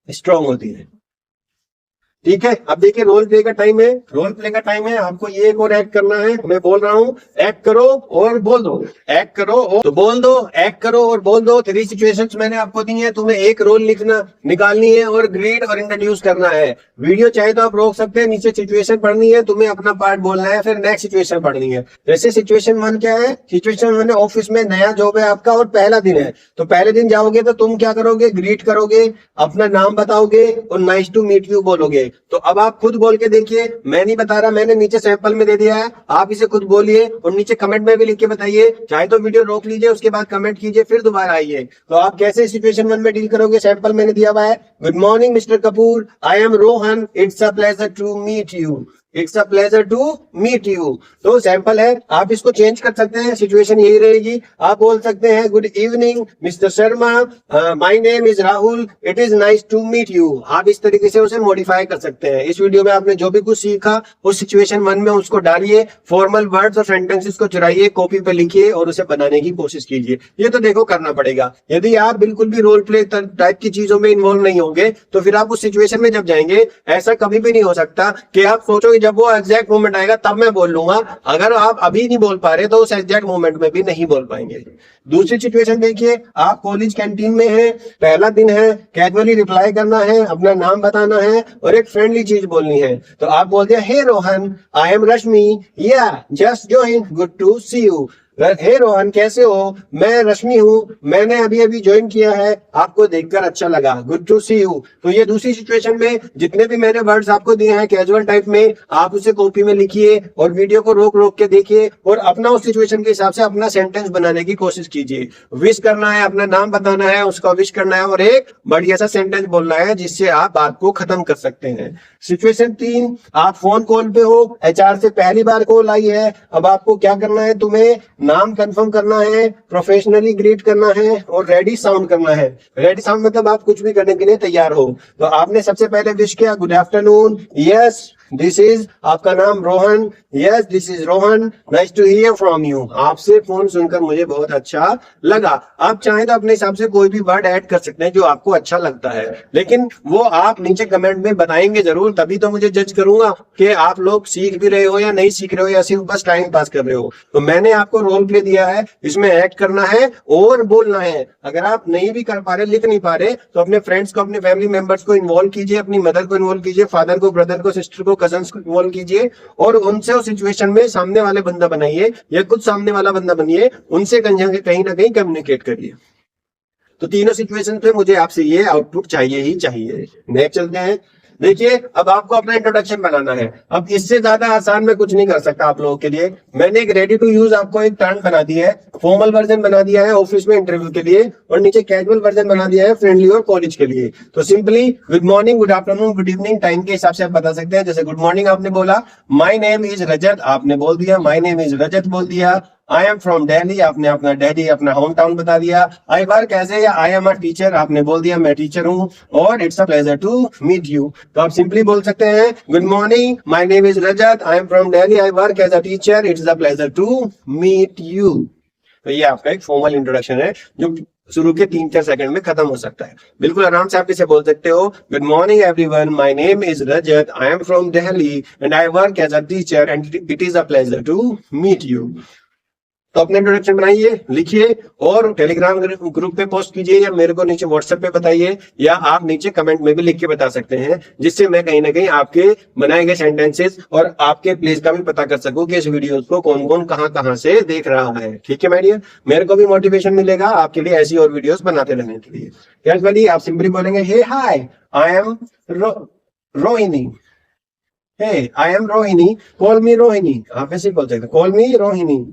स्ट्रॉन्ग होती है, ठीक है? अब देखिए रोल प्ले का टाइम है, रोल प्ले का टाइम है, आपको ये एक और एक्ट करना है। मैं बोल रहा हूँ, एक्ट करो और बोल दो, एक्ट करो और तो बोल दो, एक्ट करो और बोल दो। 3 सिचुएशंस मैंने आपको दी है, तुम्हें एक रोल लिखना निकालनी है और ग्रीट और इंट्रोड्यूस करना है। वीडियो चाहे तो आप रोक सकते हैं, नीचे सिचुएशन पढ़नी है, तुम्हें अपना पार्ट बोलना है, फिर नेक्स्ट सिचुएशन पढ़नी है। जैसे सिचुएशन 1 क्या है? सिचुएशन 1 ऑफिस में नया जॉब है आपका और पहला दिन है, तो पहले दिन जाओगे तो तुम क्या करोगे? ग्रीट करोगे, अपना नाम बताओगे और नाइस टू मीट यू बोलोगे। तो अब आप खुद बोल के देखिए, मैं नहीं बता रहा, मैंने नीचे सैंपल में दे दिया है, आप इसे खुद बोलिए और नीचे कमेंट में भी लिख के बताइए। चाहे तो वीडियो रोक लीजिए, उसके बाद कमेंट कीजिए, फिर दोबारा आइए। तो आप कैसे सिचुएशन 1 में डील करोगे? सैंपल मैंने दिया हुआ है। Good morning mister Kapoor, I am Rohan, it's a pleasure to meet you, it's a pleasure to meet you. तो सैंपल है, आप इसको चेंज कर सकते हैं, सिचुएशन यही रहेगी। आप बोल सकते हैं, good evening mister Sharma, my name is Rahul, it is nice to meet you. आप इस तरीके से उसे मॉडिफाई कर सकते हैं। इस वीडियो में आपने जो भी कुछ सीखा उस सिचुएशन 1 में उसको डालिए, फॉर्मल वर्ड्स और सेंटेंसेस को चुराइए, कॉपी पे लिखिए और उसे बनाने की कोशिश कीजिए। ये तो देखो करना पड़ेगा। यदि आप बिल्कुल भी रोल प्ले टाइप की चीजों में इन्वॉल्व नहीं हो पाओगे तो फिर आप उस सिचुएशन में जब जाएंगे, ऐसा कभी भी नहीं हो सकता कि आप सोचोगे जब वो एग्जैक्ट मोमेंट आएगा तब मैं बोल लूंगा। अगर आप अभी नहीं बोल पा रहे तो उस एग्जैक्ट मोमेंट में भी नहीं बोल पाएंगे। दूसरी सिचुएशन देखिए, आप कॉलेज कैंटीन में हैं, पहला दिन है, कैजुअली रिप्लाई करना है, अपना नाम बताना है और एक फ्रेंडली चीज बोलनी है। तो आप बोलते हैं, हे रोहन, आई एम रश्मि, या just join, good to see you. Hey Rohan, कैसे हो? मैं रश्मि हूँ, मैंने अभी अभी ज्वाइन किया है, आपको देखकर अच्छा लगा, गुड टू सी यू। तो ये दूसरी सिचुएशन में जितने भी मैंने वर्ड्स आपको दिए हैं कैजुअल टाइप में, आप उसे कॉपी में लिखिए और वीडियो को रोक रोक के देखिए और अपना उस सिचुएशन के हिसाब से अपना सेंटेंस बनाने की कोशिश कीजिए। विश करना है, अपना नाम बताना है, उसका विश करना है और एक बढ़िया सा सेंटेंस बोलना है जिससे आप बात को खत्म कर सकते हैं। सिचुएशन 3, आप फोन कॉल पे हो, एचआर से पहली बार कॉल आई है। अब आपको क्या करना है? तुम्हें नाम कंफर्म करना है, प्रोफेशनली ग्रीट करना है और रेडी साउंड करना है। रेडी साउंड मतलब आप कुछ भी करने के लिए तैयार हो। तो आपने सबसे पहले विश किया, good afternoon, yes this is, आपका नाम Rohan, yes this is Rohan, nice to hear from you. आपसे फोन सुनकर मुझे बहुत अच्छा लगा। आप चाहें तो अपने हिसाब से कोई भी वर्ड ऐड कर सकते हैं जो आपको अच्छा लगता है, लेकिन वो आप नीचे कमेंट में बताएंगे जरूर, तभी तो मुझे जज करूंगा कि आप लोग सीख भी रहे हो या नहीं सीख रहे हो या सिर्फ बस टाइम पास कर रहे हो। तो मैंने आपको रोल प्ले दिया है, इसमें एक्ट करना है और बोलना है। अगर आप नहीं भी कर पा रहे, लिख नहीं पा रहे, तो अपने फ्रेंड्स को, अपने फैमिली मेंबर्स को इन्वॉल्व कीजिए, अपनी मदर को इन्वॉल्व कीजिए, फादर को, ब्रदर को, सिस्टर को, कजन्स को इन्वॉल्व कीजिए और उनसे उस सिचुएशन में सामने वाले बंदा बनाइए या खुद सामने वाला बंदा बनिए, उनसे कहीं ना कहीं कम्युनिकेट करिए। तो तीनों सिचुएशन पे मुझे आपसे ये आउटपुट चाहिए ही चाहिए। नेक्स्ट चलते हैं। देखिए, अब आपको अपना इंट्रोडक्शन बनाना है। अब इससे ज्यादा आसान मैं कुछ नहीं कर सकता आप लोगों के लिए। मैंने एक रेडी टू यूज आपको एक टर्न बना दिया है, फॉर्मल वर्जन बना दिया है ऑफिस में इंटरव्यू के लिए और नीचे कैजुअल वर्जन बना दिया है फ्रेंडली और कॉलेज के लिए। तो simply good morning, good afternoon, good evening time के हिसाब से आप बता सकते हैं। जैसे गुड मॉर्निंग आपने बोला, माई नेम इज रजत आपने बोल दिया, माई नेम इज रजत बोल दिया। आई एम फ्रॉम दिल्ली आपने अपना दिल्ली, अपना होम टाउन बता दिया। I work as a, I am a teacher आपने बोल दिया, मैं टीचर हूँ और it's a pleasure to meet you. तो आप सिंपली बोल सकते हैं, good morning, my name is Rajat, I am from Delhi, I work as a teacher, it's a pleasure to meet you. तो ये आपका एक फॉर्मल इंट्रोडक्शन है जो शुरू के 3-4 सेकंड में खत्म हो सकता है। बिल्कुल आराम से आप इसे बोल सकते हो, good morning everyone, my name is Rajat, I am from Delhi and I work as a teacher and it is a pleasure to meet you. तो अपने इंट्रोडक्शन बनाइए, लिखिए और टेलीग्राम ग्रुप पे पोस्ट कीजिए या मेरे को नीचे व्हाट्सएप पे बताइए या आप नीचे कमेंट में भी लिख के बता सकते हैं, जिससे मैं कहीं ना कहीं आपके बनाए गए सेंटेंसेस और आपके प्लेस का भी पता कर सकूं कि इस वीडियो को कौन कौन कहां से देख रहा है। ठीक है माय डियर, मेरे को भी मोटिवेशन मिलेगा आपके लिए ऐसी और वीडियोस बनाते रहने के लिए। कैजुअली आप सिंपली बोलेंगे, hey hi I am Rohini, hey I am Rohini, call me Rohini. आप ऐसे बोल सकते, कॉल मी रोहिणी।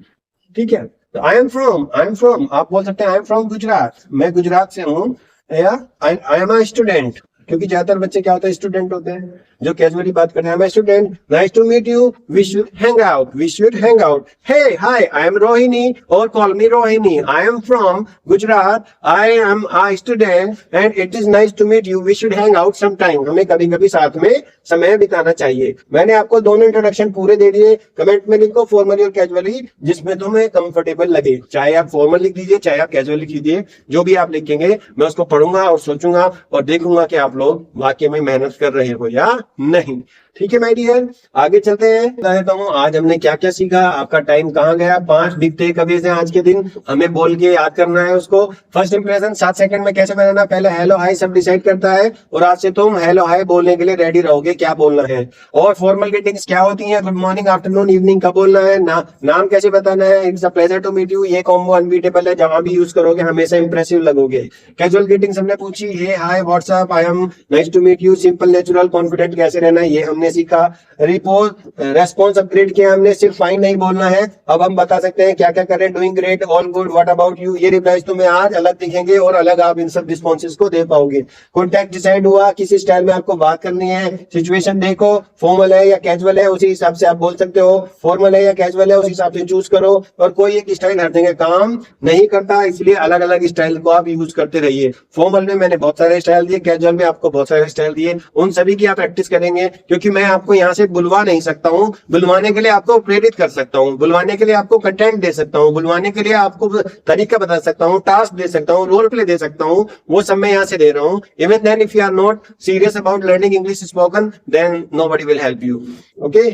ठीक है। तो आई एम फ्रॉम आप बोल सकते हैं, आई एम फ्रॉम गुजरात, मैं गुजरात से हूँ। या आई एम अ स्टूडेंट, क्योंकि ज्यादातर बच्चे क्या होते हैं, स्टूडेंट होते हैं जो कैजुअली बात करते हैं। I am a student, nice to meet you, we should hang out, we should hang out. Hey hi I am Rohini और call me Rohini, I am from Gujarat, I am a student and it is nice to meet you, we should hang out some time. हमें कभी कभी साथ में समय बिताना चाहिए। मैंने आपको दोनों इंट्रोडक्शन पूरे दे दिए। कमेंट में लिखो फॉर्मली और कैजुअली, जिसमें तुम्हें कंफर्टेबल लगे। चाहे आप फॉर्मल लिख दीजिए, चाहे आप कैजुअल लिख दीजिए, जो भी आप लिखेंगे मैं उसको पढ़ूंगा और सोचूंगा और देखूंगा कि आप लोग वाकई में मेहनत कर रहे हो या नहीं। ठीक है माय डियर, आगे चलते हैं। कहता हूँ आज हमने क्या क्या सीखा, आपका टाइम कहाँ गया। 5 दिखते कभी से आज के दिन हमें बोल के याद करना है उसको। फर्स्ट इंप्रेशन 7 सेकंड में कैसे बनाना, पहले हेलो हाय सब डिसाइड करता है और आज से तुम हेलो हाय बोलने के लिए रेडी रहोगे, क्या बोलना है। और फॉर्मल ग्रीटिंग्स क्या होती है, गुड मॉर्निंग, आफ्टरनून, इवनिंग कब बोलना है, नाम कैसे बताना है, it's a pleasure to meet you. ये कॉम्बो अनबीटेबल है, जहां भी यूज करोगे हमेशा इंप्रेसिव लगोगे। कैजुअल ग्रीटिंग्स हमने पूछी, hey hi what's up, I am nice to meet you, simple natural confident कैसे रहना है ये हमने सीखा। रेस्पॉन्स अपग्रेड किया हमने, सिर्फ फाइन नहीं बोलना है। अब हम बता सकते हैं क्या क्या करें, doing great, all good, what about you. ये रिप्लाईज तुम्हें आज अलग दिखेंगे और अलग आप इन सब रिस्पॉन्सेज को दे पाओगे। कॉन्टेक्ट डिसाइड हुआ, किस स्टाइल में आपको बात करनी है। सिचुएशन देखो, फॉर्मल है या कैजुअल है, उसी हिसाब से आप बोल सकते हो। फॉर्मल है या कैजुअल है, उस हिसाब से चूज करो। और कोई एक स्टाइल हर जगह काम नहीं करता, इसलिए अलग अलग स्टाइल को आप यूज करते रहिए। फॉर्मल में मैंने बहुत सारे स्टाइल दिए, कैजुअल में आप आपको बहुत सारे स्टाइल दिए, उन सभी की आप प्रैक्टिस करेंगे, क्योंकि मैं आपको यहाँ से बुलवा नहीं सकता हूँ। बुलवाने के लिए आपको प्रेरित कर सकता हूँ, बुलवाने के लिए आपको कंटेंट दे सकता हूँ, बुलवाने के लिए आपको तरीका बता सकता हूँ, टास्क दे सकता हूँ, रोल प्ले दे सकता हूँ, वो सब मैं यहाँ से दे रहा हूँ। Even then if you are not serious about learning English spoken, then nobody will help you. Okay,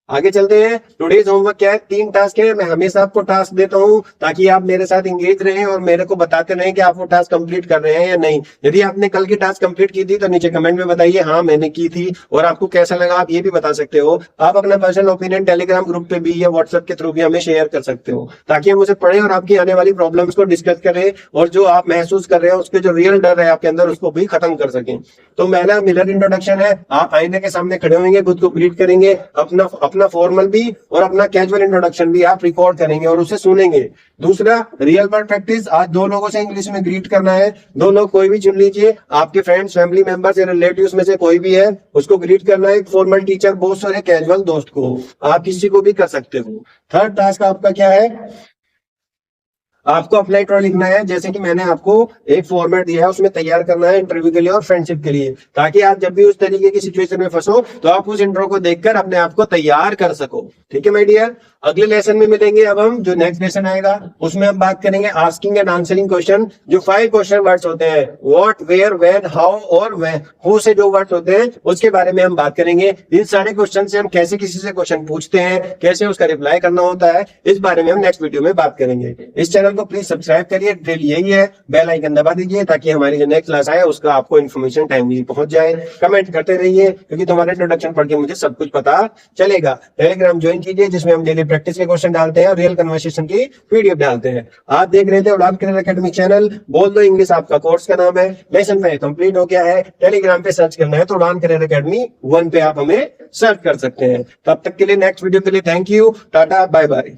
आगे चलते हैं। टुडेज होमवर्क क्या है? 3 टास्क है। मैं हमेशा आपको टास्क देता हूं ताकि आप मेरे साथ एंगेज रहें और मेरे को बताते रहें कि आप वो टास्क कंप्लीट कर रहे हैं या नहीं। यदि आपने कल की टास्क कंप्लीट की थी तो नीचे कमेंट में बताइए हाँ मैंने की थी, और आपको कैसा लगा आप ये भी बता सकते हो। आप अपना पर्सनल ओपिनियन टेलीग्राम ग्रुप पे भी या व्हाट्सएप के थ्रू भी हमें शेयर कर सकते हो, ताकि हम उसे पढ़ें और आपकी आने वाली प्रॉब्लम्स को डिस्कस करें, और जो आप महसूस कर रहे हैं उसके जो रियल डर है आपके अंदर उसको भी खत्म कर सकें। तो पहला मिरर इंट्रोडक्शन है। आप आईने के सामने खड़े होंगे, खुद को ग्रीट करेंगे, अपना फॉर्मल भी और अपना कैजुअल इंट्रोडक्शन भी आप रिकॉर्ड करेंगे और उसे सुनेंगे। दूसरा, रियल वर्ड प्रैक्टिस। आज 2 लोगों से इंग्लिश में ग्रीट करना है। 2 लोग कोई भी चुन लीजिए, आपके फ्रेंड्स, फैमिली मेंबर्स या रिलेटिव्स में से कोई भी है, उसको ग्रीट करना है। एक फॉर्मल टीचर, बॉस और एक कैजुअल दोस्त को। आप किसी को भी कर सकते हो। थर्ड टास्क आपका क्या है? आपको अपना इंट्रो लिखना है, जैसे कि मैंने आपको एक फॉर्मेट दिया है उसमें तैयार करना है इंटरव्यू के लिए और फ्रेंडशिप के लिए, ताकि आप जब भी उस तरीके की सिचुएशन में फंसो तो आप उस इंट्रो को देखकर अपने आप को तैयार कर सको। ठीक है माय डियर, अगले लेसन में मिलेंगे। अब हम जो नेक्स्ट लेसन आएगा उसमें हम बात करेंगे आस्किंग एंड आंसरिंग क्वेश्चन। जो 5 क्वेश्चन वर्ड्स होते हैं, व्हाट, वेयर, व्हेन, हाउ और व्हेन, हु से जो वर्ड्स होते हैं उसके बारे में हम बात करेंगे। इन सारे क्वेश्चन से हम कैसे किसी से क्वेश्चन पूछते हैं, कैसे उसका रिप्लाई करना होता है, इस बारे में हम नेक्स्ट वीडियो में बात करेंगे। इस चैनल को प्लीज सब्सक्राइब करिए, ड्रिल यही है, बेल आइकन दबा दीजिए ताकि हमारी जो नेक्स्ट क्लास आए उसका आपको इन्फॉर्मेशन टाइमली पहुंच जाए। कमेंट करते रहिए क्योंकि तुम्हारे इंट्रोडक्शन पढ़ के मुझे सब कुछ पता चलेगा। टेलीग्राम ज्वाइन कीजिए जिसमें हम डेली प्रैक्टिस के क्वेश्चन डालते हैं और रियल कन्वर्सेशन की पीडीएफ डालते हैं। आप देख रहे थे उड़ान करियर एकेडमी चैनल। बोल दो इंग्लिश आपका कोर्स का नाम है। लेसन में कंप्लीट हो गया है। टेलीग्राम पे सर्च करना है तो उड़ान करियर एकेडमी 1 पे आप हमें सर्च कर सकते हैं। तब तक के लिए नेक्स्ट वीडियो के लिए thank you, tata, bye bye.